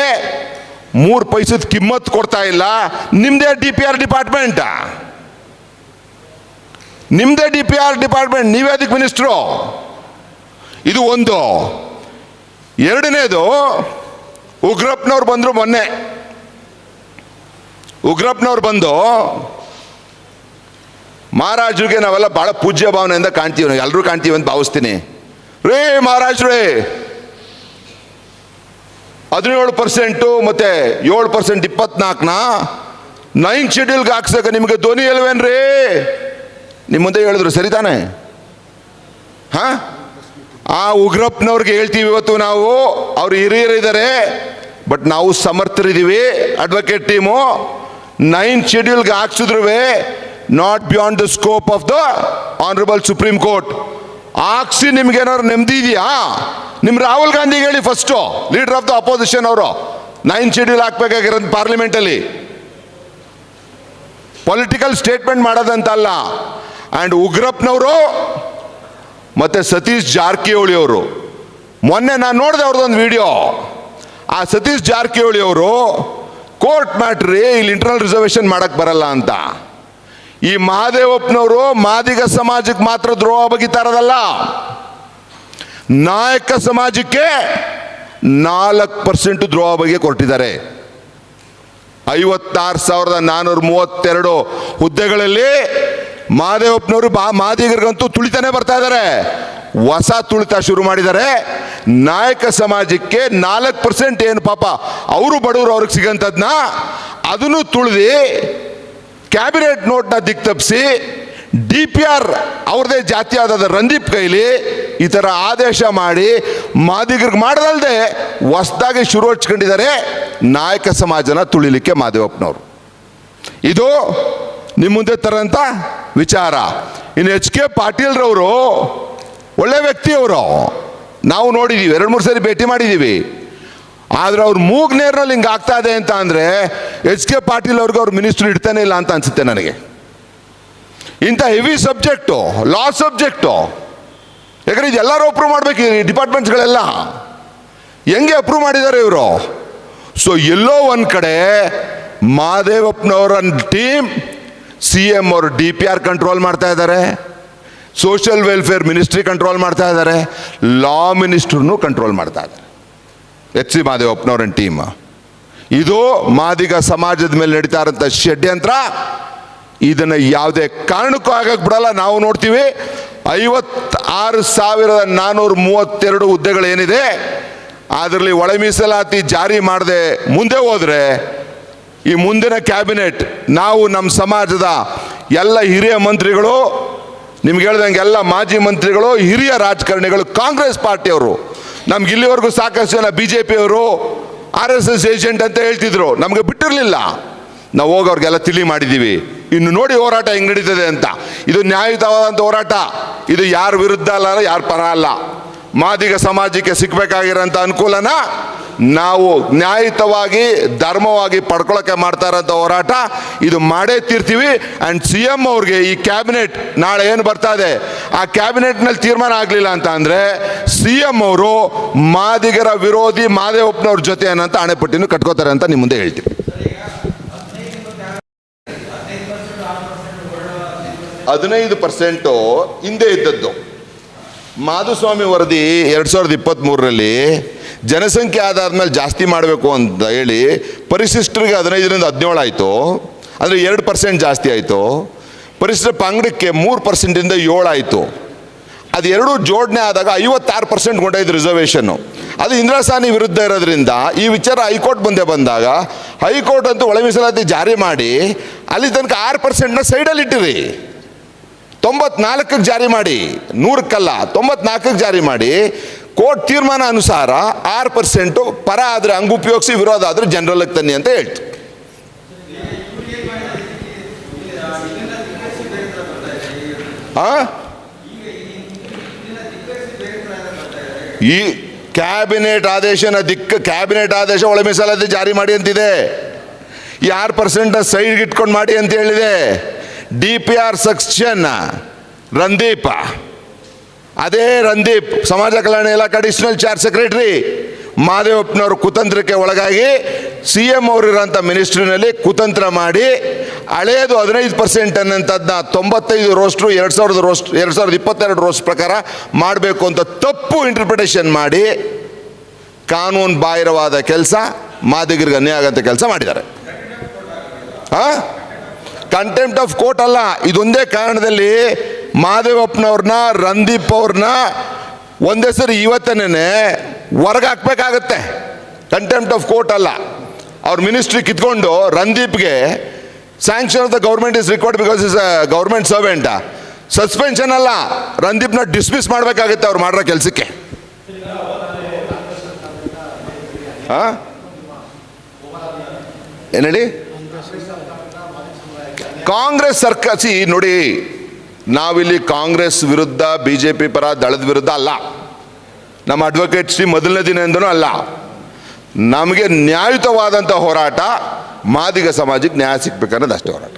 3 ಪೈಸದ ಕಿಮ್ಮತ್ತು ಕೊಡ್ತಾ ಇಲ್ಲ. ನಿಮ್ಮದೇ DPR ಡಿಪಾರ್ಟ್ಮೆಂಟ್, ನಿಮ್ಮದೇ DPR ಡಿಪಾರ್ಟ್ಮೆಂಟ್, ನೀವೇ ಅದಕ್ಕೆ ಮಿನಿಸ್ಟ್ರು. ಇದು ಒಂದು. ಎರಡನೇದು, ಉಗ್ರಪ್ಪನವ್ರು ಬಂದರು ಮೊನ್ನೆ. ಉಗ್ರಪ್ಪನವ್ರು ಬಂದು ಮಹಾರಾಜರಿಗೆ ನಾವೆಲ್ಲ ಭಾಳ ಪೂಜ್ಯ ಭಾವನೆಯಿಂದ ಕಾಣ್ತೀವಿ, ಎಲ್ಲರೂ ಕಾಣ್ತೀವಿ ಅಂತ ಭಾವಿಸ್ತೀನಿ. ರೇ ಮಹಾರಾಜ್ರೇ, 17% ಮತ್ತು 7% 24ನ 9th ಶೆಡ್ಯೂಲ್ಗೆ ಹಾಕ್ಸಕ್ಕೆ ನಿಮಗೆ ಧ್ವನಿ ಇಲ್ವೇನ್ರಿ? ನಿಮ್ಮ ಮುಂದೆ ಹೇಳಿದ್ರು ಸರಿ ತಾನೆ? ಹಾಂ, ಆ ಉಗ್ರಪ್ಪನವ್ರಿಗೆ ಹೇಳ್ತೀವಿ ಇವತ್ತು ನಾವು, ಅವ್ರು ಹಿರಿಯರಿದ್ದಾರೆ, ಬಟ್ ನಾವು ಸಮರ್ಥರಿದ್ದೀವಿ. ಅಡ್ವೊಕೇಟ್ ಟೀಮು 9th ಶೆಡ್ಯೂಲ್ಗೆ ಹಾಕ್ಸಿದ್ರು not beyond the scope of the honourable supreme court. ಹಾಕ್ಸಿ ನಿಮ್ಗೇನಾದ್ರು ನೆಮ್ಮದಿ ಇದೆಯಾ? ನಿಮ್ಮ ರಾಹುಲ್ ಗಾಂಧಿಗೆ ಹೇಳಿ first, leader of the opposition ಅವರು 9th ಶೆಡ್ಯೂಲ್ ಹಾಕ್ಬೇಕಾಗಿರೋದು ಪಾರ್ಲಿಮೆಂಟಲ್ಲಿ. ಪೊಲಿಟಿಕಲ್ ಸ್ಟೇಟ್ಮೆಂಟ್ ಮಾಡೋದಂತಲ್ಲ. ಆ್ಯಂಡ್ ಉಗ್ರಪ್ಪನವರು ಮತ್ತು ಸತೀಶ್ ಜಾರಕಿಹೊಳಿ ಅವರು, ಮೊನ್ನೆ ನಾನು ನೋಡಿದೆ ಅವ್ರದ್ದೊಂದು ವಿಡಿಯೋ. ಆ ಸತೀಶ್ ಜಾರಕಿಹೊಳಿ ಅವರು ಕೋರ್ಟ್ ಮ್ಯಾಟ್ರಿ ಇಲ್ಲಿ ಇಂಟರ್ನಲ್ ರಿಸರ್ವೇಷನ್ ಮಾಡೋಕ್ಕೆ ಬರಲ್ಲ ಅಂತ. ಈ ಮಹದೇವಪ್ಪನವರು ಮಾದಿಗ ಸಮಾಜಕ್ಕೆ ಮಾತ್ರ ದ್ರೋಹ ಬಗೆತಾ ಇರೋದಲ್ಲ, ನಾಯಕ ಸಮಾಜಕ್ಕೆ 4% ದ್ರೋಹ ಬಗ್ಗೆ ಕೊಟ್ಟಿದ್ದಾರೆ. 56,432 ಹುದ್ದೆಗಳಲ್ಲಿ ಮಹದೇವಪ್ಪನವರು ಮಾದಿಗರಿಗಂತೂ ತುಳಿತಾನೆ ಬರ್ತಾ ಇದ್ದಾರೆ. ಹೊಸ ತುಳಿತ ಶುರು ಮಾಡಿದ್ದಾರೆ. ನಾಯಕ ಸಮಾಜಕ್ಕೆ 4% ಏನು ಪಾಪ ಅವರು ಬಡವರು ಅವ್ರಿಗೆ ಸಿಗಂಥದ್ನ ಅದನ್ನು ತುಳಿದು ಕ್ಯಾಬಿನೆಟ್ ನೋಟ್ನ ದಿಕ್ ತಪ್ಪಿಸಿ DPR ಅವ್ರದೇ ಜಾತಿ ಆದ ರಂದೀಪ್ ಕೈಲಿ ಈ ಥರ ಆದೇಶ ಮಾಡಿ ಮಾದಿಗರಿಗೆ ಮಾಡೋದಲ್ಲದೆ ಹೊಸದಾಗಿ ಶುರು ಹಚ್ಕೊಂಡಿದ್ದಾರೆ ನಾಯಕ ಸಮಾಜನ ತುಳಿಲಿಕ್ಕೆ ಮಾದೇವಪ್ಪನವರು. ಇದು ನಿಮ್ಮ ಮುಂದೆ ತರಂತ ವಿಚಾರ. ಇನ್ನು HK ಪಾಟೀಲ್ರವರು ಒಳ್ಳೆ ವ್ಯಕ್ತಿಯವರು, ನಾವು ನೋಡಿದ್ದೀವಿ, 2-3 ಸರಿ ಭೇಟಿ ಮಾಡಿದ್ದೀವಿ. ಆದರೆ ಅವ್ರ ಮೂಗ್ ನೇರ್ನಲ್ಲಿ ಹಿಂಗೆ ಆಗ್ತಾ ಇದೆ ಅಂತ ಅಂದರೆ HK ಪಾಟೀಲ್ ಅವ್ರಿಗೆ ಅವ್ರ ಮಿನಿಸ್ಟ್ರು ಇಡ್ತಾನೆ ಇಲ್ಲ ಅಂತ ಅನಿಸುತ್ತೆ ನನಗೆ. ಇಂಥ ಹೆವಿ ಸಬ್ಜೆಕ್ಟು, ಲಾ ಸಬ್ಜೆಕ್ಟು, ಯಾಕಂದ್ರೆ ಇದೆಲ್ಲರೂ ಅಪ್ರೂವ್ ಮಾಡಬೇಕು ಈ ಡಿಪಾರ್ಟ್ಮೆಂಟ್ಸ್ಗಳೆಲ್ಲ. ಹೆಂಗೆ ಅಪ್ರೂವ್ ಮಾಡಿದ್ದಾರೆ ಇವರು? ಸೊ ಎಲ್ಲೋ ಒಂದು ಕಡೆ ಮಾದೇವಪ್ಪನವರ ಟೀಮ್ CM ಅವರು DPR ಕಂಟ್ರೋಲ್ ಮಾಡ್ತಾ ಇದ್ದಾರೆ, ಸೋಷಿಯಲ್ ವೆಲ್ಫೇರ್ ಮಿನಿಸ್ಟ್ರಿ ಕಂಟ್ರೋಲ್ ಮಾಡ್ತಾ ಇದ್ದಾರೆ, ಲಾ ಮಿನಿಸ್ಟ್ರನ್ನು ಕಂಟ್ರೋಲ್ ಮಾಡ್ತಾ ಇದ್ದಾರೆ HC ಮಾದೇವಪ್ಪನವರ ಟೀಮ್. ಇದು ಮಾದಿಗ ಸಮಾಜದ ಮೇಲೆ ನಡೀತಾ ಇರೋಂಥ ಷಡ್ಯಂತ್ರ. ಇದನ್ನು ಯಾವುದೇ ಕಾರಣಕ್ಕೂ ಆಗಕ್ಕೆ ಬಿಡಲ್ಲ. ನಾವು ನೋಡ್ತೀವಿ 56,432 ಹುದ್ದೆಗಳೇನಿದೆ ಅದರಲ್ಲಿ ಒಳ ಮೀಸಲಾತಿ ಜಾರಿ ಮಾಡದೆ ಮುಂದೆ ಹೋದರೆ ಈ ಮುಂದಿನ ಕ್ಯಾಬಿನೆಟ್ ನಾವು ನಮ್ಮ ಸಮಾಜದ ಎಲ್ಲ ಹಿರಿಯ ಮಂತ್ರಿಗಳು, ನಿಮ್ಗೆ ಹೇಳ್ದಂಗೆ ಎಲ್ಲ ಮಾಜಿ ಮಂತ್ರಿಗಳು, ಹಿರಿಯ ರಾಜಕಾರಣಿಗಳು, ಕಾಂಗ್ರೆಸ್ ಪಾರ್ಟಿಯವರು, ನಮ್ಗೆ ಇಲ್ಲಿವರೆಗೂ ಸಾಕಷ್ಟು ಜನ BJPಯವರು RSS ಏಜೆಂಟ್ ಅಂತ ಹೇಳ್ತಿದ್ರು, ನಮಗೆ ಬಿಟ್ಟಿರಲಿಲ್ಲ. ನಾವು ಹೋಗಿ ಅವ್ರಿಗೆಲ್ಲ ತಿಳಿ ಮಾಡಿದ್ದೀವಿ. ಇನ್ನು ನೋಡಿ ಹೋರಾಟ ಹೆಂಗೆ ನಡೀತದೆ ಅಂತ. ಇದು ನ್ಯಾಯಯುತವಾದಂಥ ಹೋರಾಟ. ಇದು ಯಾರ ವಿರುದ್ಧ ಅಲ್ಲ, ಯಾರ ಪರ ಅಲ್ಲ. ಮಾದಿಗ ಸಮಾಜಕ್ಕೆ ಸಿಗಬೇಕಾಗಿರೋಂಥ ಅನುಕೂಲನ ನಾವು ನ್ಯಾಯಯುತವಾಗಿ ಧರ್ಮವಾಗಿ ಪಡ್ಕೊಳ್ಳೋಕ್ಕೆ ಮಾಡ್ತಾ ಇರೋಂಥ ಹೋರಾಟ ಇದು ಮಾಡೇ ತೀರ್ತೀವಿ. ಆ್ಯಂಡ್ CM ಅವ್ರಿಗೆ ಈ ಕ್ಯಾಬಿನೆಟ್ ನಾಳೆ ಏನು ಬರ್ತಾ ಇದೆ ಆ ಕ್ಯಾಬಿನೆಟ್ನಲ್ಲಿ ತೀರ್ಮಾನ ಆಗಲಿಲ್ಲ ಅಂತ ಅಂದರೆ CM ಅವರು ಮಾದಿಗರ ವಿರೋಧಿ ಮಾದೇವಪ್ಪನವ್ರ ಜೊತೆ ಅನ್ನೋಂಥ ಹಣೆಪಟ್ಟಿನೂ ಕಟ್ಕೋತಾರೆ ಅಂತ ನಿಮ್ಮ ಮುಂದೆ ಹೇಳ್ತೀವಿ. 15% ಹಿಂದೆ ಇದ್ದದ್ದು. ಮಾಧುಸ್ವಾಮಿ ವರದಿ 2023ರಲ್ಲಿ ಜನಸಂಖ್ಯೆ ಆಧಾರದ ಮೇಲೆ ಜಾಸ್ತಿ ಮಾಡಬೇಕು ಅಂತ ಹೇಳಿ ಪರಿಶಿಷ್ಟರಿಗೆ 15ರಿಂದ 17 ಆಯಿತು, ಅಂದರೆ 2% ಜಾಸ್ತಿ ಆಯಿತು. ಪರಿಶಿಷ್ಟ ಪಂಗಡಕ್ಕೆ 3%ಇಂದ 7 ಆಯಿತು. ಅದೆರಡೂ ಜೋಡಣೆ ಆದಾಗ 56% ಕೊಂಡೊಯ್ದು ರಿಸರ್ವೇಷನ್ನು. ಅದು ಇಂದಿರಾ ಸಾನಿ ವಿರುದ್ಧ ಇರೋದ್ರಿಂದ ಈ ವಿಚಾರ ಹೈಕೋರ್ಟ್ ಮುಂದೆ ಬಂದಾಗ ಹೈಕೋರ್ಟ್ ಅಂತೂ ಒಳ ಮೀಸಲಾತಿ ಜಾರಿ ಮಾಡಿ ಅಲ್ಲಿ ತನಕ 6%ನ ಸೈಡಲ್ಲಿ ಇಟ್ಟಿರಿ. 94ಕ್ಕೆ ಜಾರಿ ಮಾಡಿ, 100ಕ್ಕಲ್ಲ 94ಕ್ಕೆ ಜಾರಿ ಮಾಡಿ ಕೋರ್ಟ್ ತೀರ್ಮಾನ ಅನುಸಾರ 6% ಪರ ಆದರೆ ಹಂಗೆ ಉಪಯೋಗಿಸಿ, ವಿರೋಧ ಆದರೆ ಜನರಲ್ಗೆ ತನ್ನಿ ಅಂತ ಹೇಳ್ತು. ಈ ಕ್ಯಾಬಿನೆಟ್ ಆದೇಶ ಒಳ ಮೀಸಲಾತಿ ಜಾರಿ ಮಾಡಿ ಅಂತಿದೆ. ಈ 6% ಸೈಡ್ಗೆ ಇಟ್ಕೊಂಡು ಮಾಡಿ ಅಂತ ಹೇಳಿದೆ. DPR ಸೆಕ್ಷನ್ ರಂದೀಪ್, ಅದೇ ರಂದೀಪ್ ಸಮಾಜ ಕಲ್ಯಾಣ ಇಲಾಖೆ ಅಡಿಷನಲ್ ಚಾರ್ಜ್ ಸೆಕ್ರೆಟರಿ ಮಾದೇವಪ್ಪನವರು ಕುತಂತ್ರಕ್ಕೆ ಒಳಗಾಗಿ CM ಅವರಿರೋಂಥ ಮಿನಿಸ್ಟ್ರಿನಲ್ಲಿ ಕುತಂತ್ರ ಮಾಡಿ ಹಳೆಯದು 15% ಅನ್ನೋಂಥದ್ದನ್ನ 95 ರೋಸ್ಟ್ರು 2022 ರೋಸ್ಟ್ ಪ್ರಕಾರ ಮಾಡಬೇಕು ಅಂತ ತಪ್ಪು ಇಂಟರ್ಪ್ರಿಟೇಷನ್ ಮಾಡಿ ಕಾನೂನು ಬಾಹಿರವಾದ ಕೆಲಸ, ಮಾದಿಗರಿಗೆ ಅನ್ಯಾಯ ಆಗಂತ ಕೆಲಸ ಮಾಡಿದ್ದಾರೆ. ಕಂಟೆಂಪ್ಟ್ ಆಫ್ ಕೋರ್ಟ್ ಅಲ್ಲ, ಇದೊಂದೇ ಕಾರಣದಲ್ಲಿ ಮಾದೇವಪ್ಪನವ್ರನ್ನ, ರಂದೀಪ್ ಅವ್ರನ್ನ ಒಂದೇ ಸರಿ ಇವತ್ತನೇ ಹೊರಗೆ ಹಾಕ್ಬೇಕಾಗತ್ತೆ. ಕಂಟೆಂಪ್ಟ್ ಆಫ್ ಕೋರ್ಟ್ ಅಲ್ಲ. ಅವ್ರ ಮಿನಿಸ್ಟ್ರಿ ಕಿತ್ಕೊಂಡು ರಂದೀಪ್ಗೆ sanction of the government is required because is a government servant, suspension ಅಲ್ಲ, ರಂದೀಪ್ನ ಡಿಸ್ಮಿಸ್ ಮಾಡಬೇಕಾಗುತ್ತೆ ಅವ್ರು ಮಾಡಿರೋ ಕೆಲಸಕ್ಕೆ. ಏನು ಹೇಳಿ? ಕಾಂಗ್ರೆಸ್ ಸರ್ಕಾರ ನೋಡಿ, ನಾವಿಲ್ಲಿ ಕಾಂಗ್ರೆಸ್ ವಿರುದ್ಧ, BJP ಪರ, ದಳದ ವಿರುದ್ಧ ಅಲ್ಲ. ನಮ್ಮ ಅಡ್ವೊಕೇಟ್ ಶ್ರೀ ಮೊದಲನೇ ದಿನದಿಂದನೂ ಅಲ್ಲ. ನಮಗೆ ನ್ಯಾಯಯುತವಾದಂಥ ಹೋರಾಟ, ಮಾದಿಗ ಸಮಾಜಕ್ಕೆ ನ್ಯಾಯ ಸಿಗ್ಬೇಕನ್ನೋದು ಅಷ್ಟೇ ಹೋರಾಟ.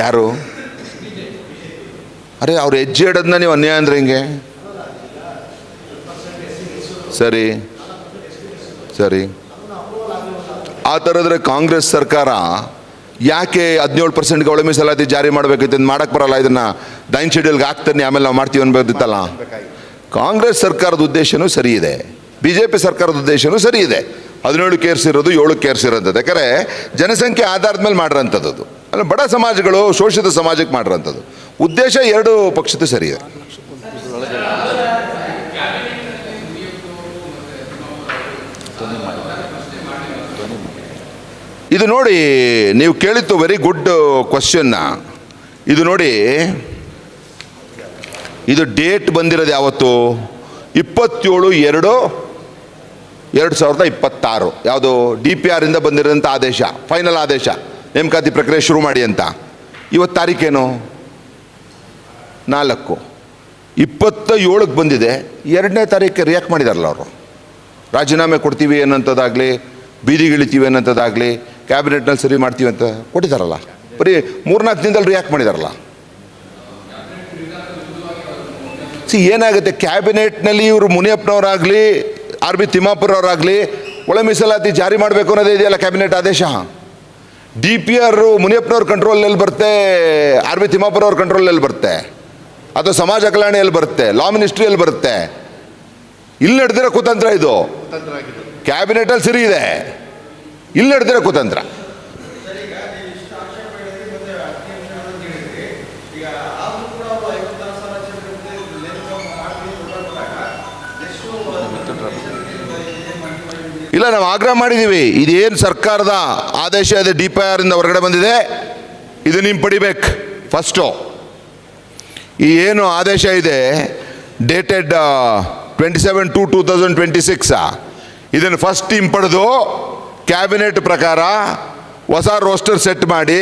ಯಾರು? ಅರೆ ಅವ್ರು ಹೆಜ್ಜೆ ಇಡೋದನ್ನ ನೀವು ಅನ್ಯಾಯ ಅಂದ್ರೆ ಹಿಂಗೆ? ಸರಿ ಸರಿ, ಆ ಥರದ್ರೆ ಕಾಂಗ್ರೆಸ್ ಸರ್ಕಾರ ಯಾಕೆ 17%ಗೆ ಒಳ ಮೀಸಲಾತಿ ಜಾರಿ ಮಾಡಬೇಕಿತ್ತು? ಮಾಡಕ್ಕೆ ಬರಲ್ಲ, ಇದನ್ನು 9 ಶೆಡ್ಯೂಲ್ಗೆ ಹಾಕ್ತಾನೆ ಆಮೇಲೆ ನಾವು ಮಾಡ್ತೀವಿ ಅನ್ಬೋದಿತ್ತಲ್ಲ. ಕಾಂಗ್ರೆಸ್ ಸರ್ಕಾರದ ಉದ್ದೇಶನೂ ಸರಿ ಇದೆ. BJP ಸರ್ಕಾರದ ಉದ್ದೇಶನೂ ಸರಿ ಇದೆ. 17ಕ್ಕೆ ಏರಿಸಿರೋದು 7ಕ್ಕೆ ಏರಿಸಿರೋಂಥದ್ದು. ಯಾಕಂದರೆ ಜನಸಂಖ್ಯೆ ಆಧಾರದ ಮೇಲೆ ಮಾಡಿರೋಂಥದ್ದು ಅದು. ಅಲ್ಲ, ಬಡ ಸಮಾಜಗಳು ಶೋಷಿತ ಸಮಾಜಕ್ಕೆ ಮಾಡಿರೋಂಥದ್ದು. ಉದ್ದೇಶ ಎರಡೂ ಪಕ್ಷದ್ದು ಸರಿ ಇದೆ. ಇದು ನೋಡಿ, ನೀವು ಕೇಳಿತ್ತು ವೆರಿ ಗುಡ್ ಕ್ವಶನ್ನ. ಇದು ನೋಡಿ, ಇದು ಡೇಟ್ ಬಂದಿರೋದು ಯಾವತ್ತು? 27/2/2026. ಯಾವುದು? DPR ಇಂದ ಬಂದಿರೋಂಥ ಆದೇಶ, ಫೈನಲ್ ಆದೇಶ, ನೇಮಕಾತಿ ಪ್ರಕ್ರಿಯೆ ಶುರು ಮಾಡಿ ಅಂತ. ಇವತ್ತು ತಾರೀಖೇನು? 4. 27ಕ್ಕೆ ಬಂದಿದೆ. 2ನೇ ತಾರೀಕಿಗೆ ರಿಯಾಕ್ಟ್ ಮಾಡಿದಾರಲ್ಲ ಅವರು. ರಾಜೀನಾಮೆ ಕೊಡ್ತೀವಿ ಅನ್ನೋಂಥದ್ದಾಗಲಿ, ಬೀದಿಗಿಳಿತೀವಿ ಅನ್ನೋಂಥದ್ದಾಗಲಿ, ಕ್ಯಾಬಿನೆಟ್ನಲ್ಲಿ ಸರಿ ಮಾಡ್ತೀವಿ ಅಂತ ಕೊಟ್ಟಿದ್ದಾರಲ್ಲ. ಬರೀ 3-4 ದಿನದಲ್ಲಿ ರಿಯಾಕ್ಟ್ ಮಾಡಿದಾರಲ್ಲ. ಏನಾಗುತ್ತೆ, ಕ್ಯಾಬಿನೆಟ್ನಲ್ಲಿ ಇವರು ಮುನಿಯಪ್ಪನವರಾಗಲಿ RB ತಿಮ್ಮಾಪುರ ಅವರಾಗಲಿ ಒಳ ಮೀಸಲಾತಿ ಜಾರಿ ಮಾಡಬೇಕು ಅನ್ನೋದೇ ಇದೆಯಲ್ಲ ಕ್ಯಾಬಿನೆಟ್ ಆದೇಶ. DPR ಮುನಿಯಪ್ಪನವ್ರ ಕಂಟ್ರೋಲಲ್ಲಿ ಬರುತ್ತೆ, RB ತಿಮ್ಮಾಪುರ ಅವ್ರ ಕಂಟ್ರೋಲಲ್ಲಿ ಬರುತ್ತೆ, ಅಥವಾ ಸಮಾಜ ಕಲ್ಯಾಣಿಯಲ್ಲಿ ಬರುತ್ತೆ, ಲಾ ಮಿನಿಸ್ಟ್ರಿಯಲ್ಲಿ ಬರುತ್ತೆ. ಇಲ್ಲಿ ನಡೆದಿರೋ ಕುತಂತ್ರ ಇದು. ಕ್ಯಾಬಿನೆಟಲ್ಲಿ ಸರಿ ಇದೆ, ಇಲ್ಲಿ ನಡೆದಿರೋ ಕುತಂತ್ರ. ಇಲ್ಲ, ನಾವು ಆಗ್ರಹ ಮಾಡಿದ್ದೀವಿ. ಇದೇನು ಸರ್ಕಾರದ ಆದೇಶ ಇದೆ, DPR ಇಂದ ಹೊರಗಡೆ ಬಂದಿದೆ, ಇದು ನೀವು ಪಡಿಬೇಕು ಫಸ್ಟು. ಈ ಏನು ಆದೇಶ ಇದೆ ಡೇಟೆಡ್ 27/2/2026, ಇದನ್ನು ಫಸ್ಟ್ ಹಿಂಪಡೆದು ಕ್ಯಾಬಿನೆಟ್ ಪ್ರಕಾರ ಹೊಸ ರೋಸ್ಟರ್ ಸೆಟ್ ಮಾಡಿ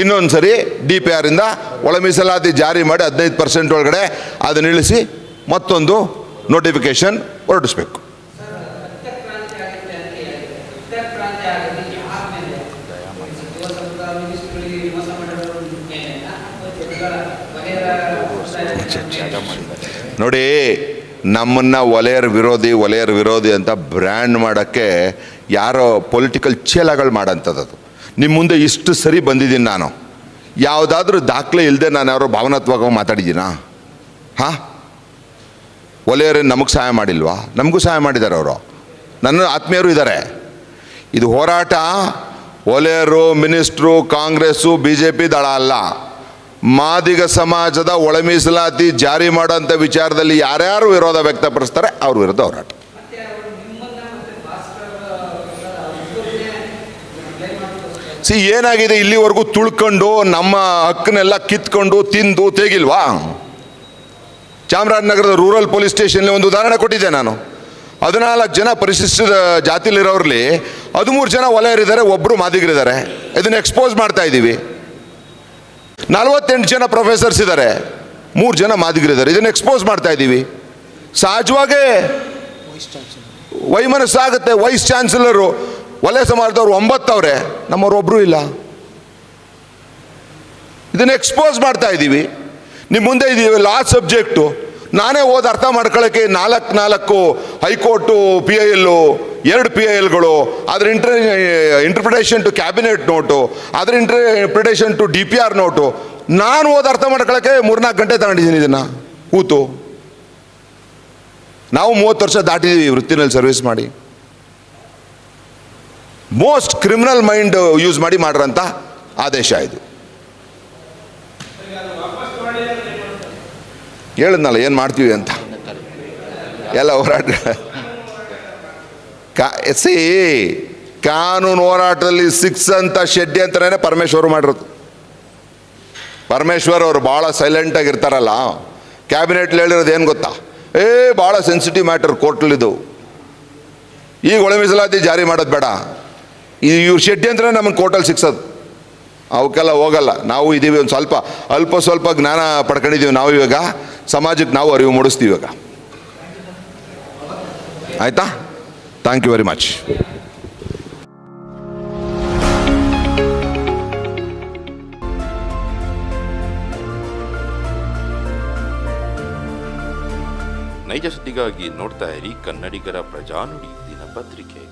ಇನ್ನೊಂದು ಸರಿ DPR ಇಂದ ಒಳ ಮೀಸಲಾತಿ ಜಾರಿ ಮಾಡಿ 15% ಒಳಗಡೆ ಅದನ್ನು ಇಳಿಸಿ ಮತ್ತೊಂದು ನೋಟಿಫಿಕೇಶನ್ ಹೊರಡಿಸ್ಬೇಕು. ನೋಡಿ, ನಮ್ಮನ್ನು ವಲಯರ ವಿರೋಧಿ ಅಂತ ಬ್ರ್ಯಾಂಡ್ ಮಾಡೋಕ್ಕೆ ಯಾರೋ ಪೊಲಿಟಿಕಲ್ ಚೇಲಗಳು ಮಾಡೋಂಥದ್ದು. ನಿಮ್ಮ ಮುಂದೆ ಇಷ್ಟು ಸರಿ ಬಂದಿದ್ದೀನಿ ನಾನು, ಯಾವುದಾದ್ರೂ ದಾಖಲೆ ಇಲ್ಲದೆ ನಾನು ಯಾರೋ ಭಾವನಾತ್ಮಕವಾಗಿ ಮಾತಾಡಿದ್ದೀನಾ? ಹಾಂ, ವಲಯರೇನು ನಮಗೆ ಸಹಾಯ ಮಾಡಿಲ್ವಾ? ನಮಗೂ ಸಹಾಯ ಮಾಡಿದ್ದಾರೆ ಅವರು, ನನ್ನ ಆತ್ಮೀಯರು ಇದ್ದಾರೆ. ಇದು ಹೋರಾಟ ವಲಯರು, ಮಿನಿಸ್ಟ್ರು, ಕಾಂಗ್ರೆಸ್ಸು, BJP ದಳ ಅಲ್ಲ. ಮಾದಿಗ ಸಮಾಜದ ಒಳ ಮೀಸಲಾತಿ ಜಾರಿ ಮಾಡೋಂಥ ವಿಚಾರದಲ್ಲಿ ಯಾರ್ಯಾರು ವಿರೋಧ ವ್ಯಕ್ತಪಡಿಸ್ತಾರೆ ಅವ್ರ ವಿರುದ್ಧ ಹೋರಾಟ. ಏನಾಗಿದೆ, ಇಲ್ಲಿವರೆಗೂ ತುಳ್ಕೊಂಡು ನಮ್ಮ ಹಕ್ಕನ್ನೆಲ್ಲ ಕಿತ್ಕೊಂಡು ತಿಂದು ತೇಗಿಲ್ವಾ? ಚಾಮರಾಜನಗರದ ರೂರಲ್ ಪೊಲೀಸ್ ಸ್ಟೇಷನ್ಲಿ ಒಂದು ಉದಾಹರಣೆ ಕೊಟ್ಟಿದ್ದೆ ನಾನು. 14 ಜನ ಪರಿಶಿಷ್ಟ ಜಾತಿಲಿರೋರಲ್ಲಿ 13 ಜನ ವಲಯರಿದ್ದಾರೆ, ಒಬ್ಬರು ಮಾದಿಗರಿದ್ದಾರೆ. ಇದನ್ನು ಎಕ್ಸ್ಪೋಸ್ ಮಾಡ್ತಾ ಇದ್ದೀವಿ. 48 ಜನ ಪ್ರೊಫೆಸರ್ಸ್ ಇದ್ದಾರೆ, 3 ಜನ ಮಾದಿಗರಿದ್ದಾರೆ. ಇದನ್ನು ಎಕ್ಸ್ಪೋಸ್ ಮಾಡ್ತಾ ಇದ್ದೀವಿ. ಸಹಜವಾಗೇ ವೈಮನಸ್ಸಾಗುತ್ತೆ. ವೈಸ್ ಚಾನ್ಸಲರು ವಲಯ ಸಮಾಜದವ್ರು 9 ಅವರೇ, ನಮ್ಮವ್ರು ಒಬ್ಬರೂ ಇಲ್ಲ. ಇದನ್ನು ಎಕ್ಸ್ಪೋಸ್ ಮಾಡ್ತಾ ಇದ್ದೀವಿ. ನಿಮ್ಮ ಮುಂದೆ ಇದೀವಿ ಲಾ ಸಬ್ಜೆಕ್ಟು. ನಾನೇ ಓದಿ ಅರ್ಥ ಮಾಡ್ಕೊಳ್ಳೋಕ್ಕೆ 4 ಹೈಕೋರ್ಟು, PIL, 2 PILಗಳು, ಅದರ ಇಂಟರ್ಪ್ರಿಟೇಷನ್ ಟು ಕ್ಯಾಬಿನೆಟ್ ನೋಟು, ಅದರ ಇಂಟರ್ಪ್ರಿಟೇಷನ್ ಟು DPR ನೋಟು, ನಾನು ಓದಿ ಅರ್ಥ ಮಾಡ್ಕೊಳ್ಳೋಕ್ಕೆ 3-4 ಗಂಟೆ ತಗೊಂಡಿದ್ದೀನಿ ಇದನ್ನು ಕೂತು. ನಾವು 30 ವರ್ಷ ದಾಟಿದ್ದೀವಿ ವೃತ್ತಿನಲ್ಲಿ ಸರ್ವಿಸ್ ಮಾಡಿ. ಮೋಸ್ಟ್ ಕ್ರಿಮಿನಲ್ ಮೈಂಡ್ ಯೂಸ್ ಮಾಡಿ ಮಾಡಿರೋಂಥ ಆದೇಶ ಇದು. ಹೇಳಿದ್ನಲ್ಲ ಏನು ಮಾಡ್ತೀವಿ ಅಂತ ಎಲ್ಲ ಹೋರಾಟ. ಕಾನೂನು ಹೋರಾಟದಲ್ಲಿ 6 ಅಂತ ಷಡ್ಯಂತ್ರನೇ ಪರಮೇಶ್ವರು ಮಾಡಿರೋದು. ಪರಮೇಶ್ವರ್ ಅವರು ಭಾಳ ಸೈಲೆಂಟಾಗಿರ್ತಾರಲ್ಲ, ಕ್ಯಾಬಿನೆಟ್ಲಿ ಹೇಳಿರೋದು ಏನು ಗೊತ್ತಾ? ಭಾಳ ಸೆನ್ಸಿಟಿವ್ ಮ್ಯಾಟರ್ ಕೋರ್ಟಲ್ಲಿದ್ದು, ಈಗ ಒಳ ಮೀಸಲಾತಿ ಜಾರಿ ಮಾಡೋದು ಬೇಡ, ಇವ್ರ ಷಡ್ಯಂತ್ರ ನಮಗೆ ಕೋರ್ಟಲ್ಲಿ ಸಿಕ್ಸೋದು. ಅವಕ್ಕೆಲ್ಲ ಹೋಗಲ್ಲ. ನಾವು ಇದ್ದೀವಿ, ಒಂದು ಸ್ವಲ್ಪ ಜ್ಞಾನ ಪಡ್ಕೊಂಡಿದ್ದೀವಿ ನಾವು. ಇವಾಗ ಸಮಾಜಕ್ಕೆ ನಾವು ಅರಿವು ಮೂಡಿಸ್ತೀವಿ ಇವಾಗ. ಆಯಿತಾ? Thank you very much. ನೈಜ ಸುದ್ದಿಗಾಗಿ ನೋಡ್ತಾ ಇರಿ ಕನ್ನಡಿಗರ ಪ್ರಜಾನುಡಿ ದಿನಪತ್ರಿಕೆ.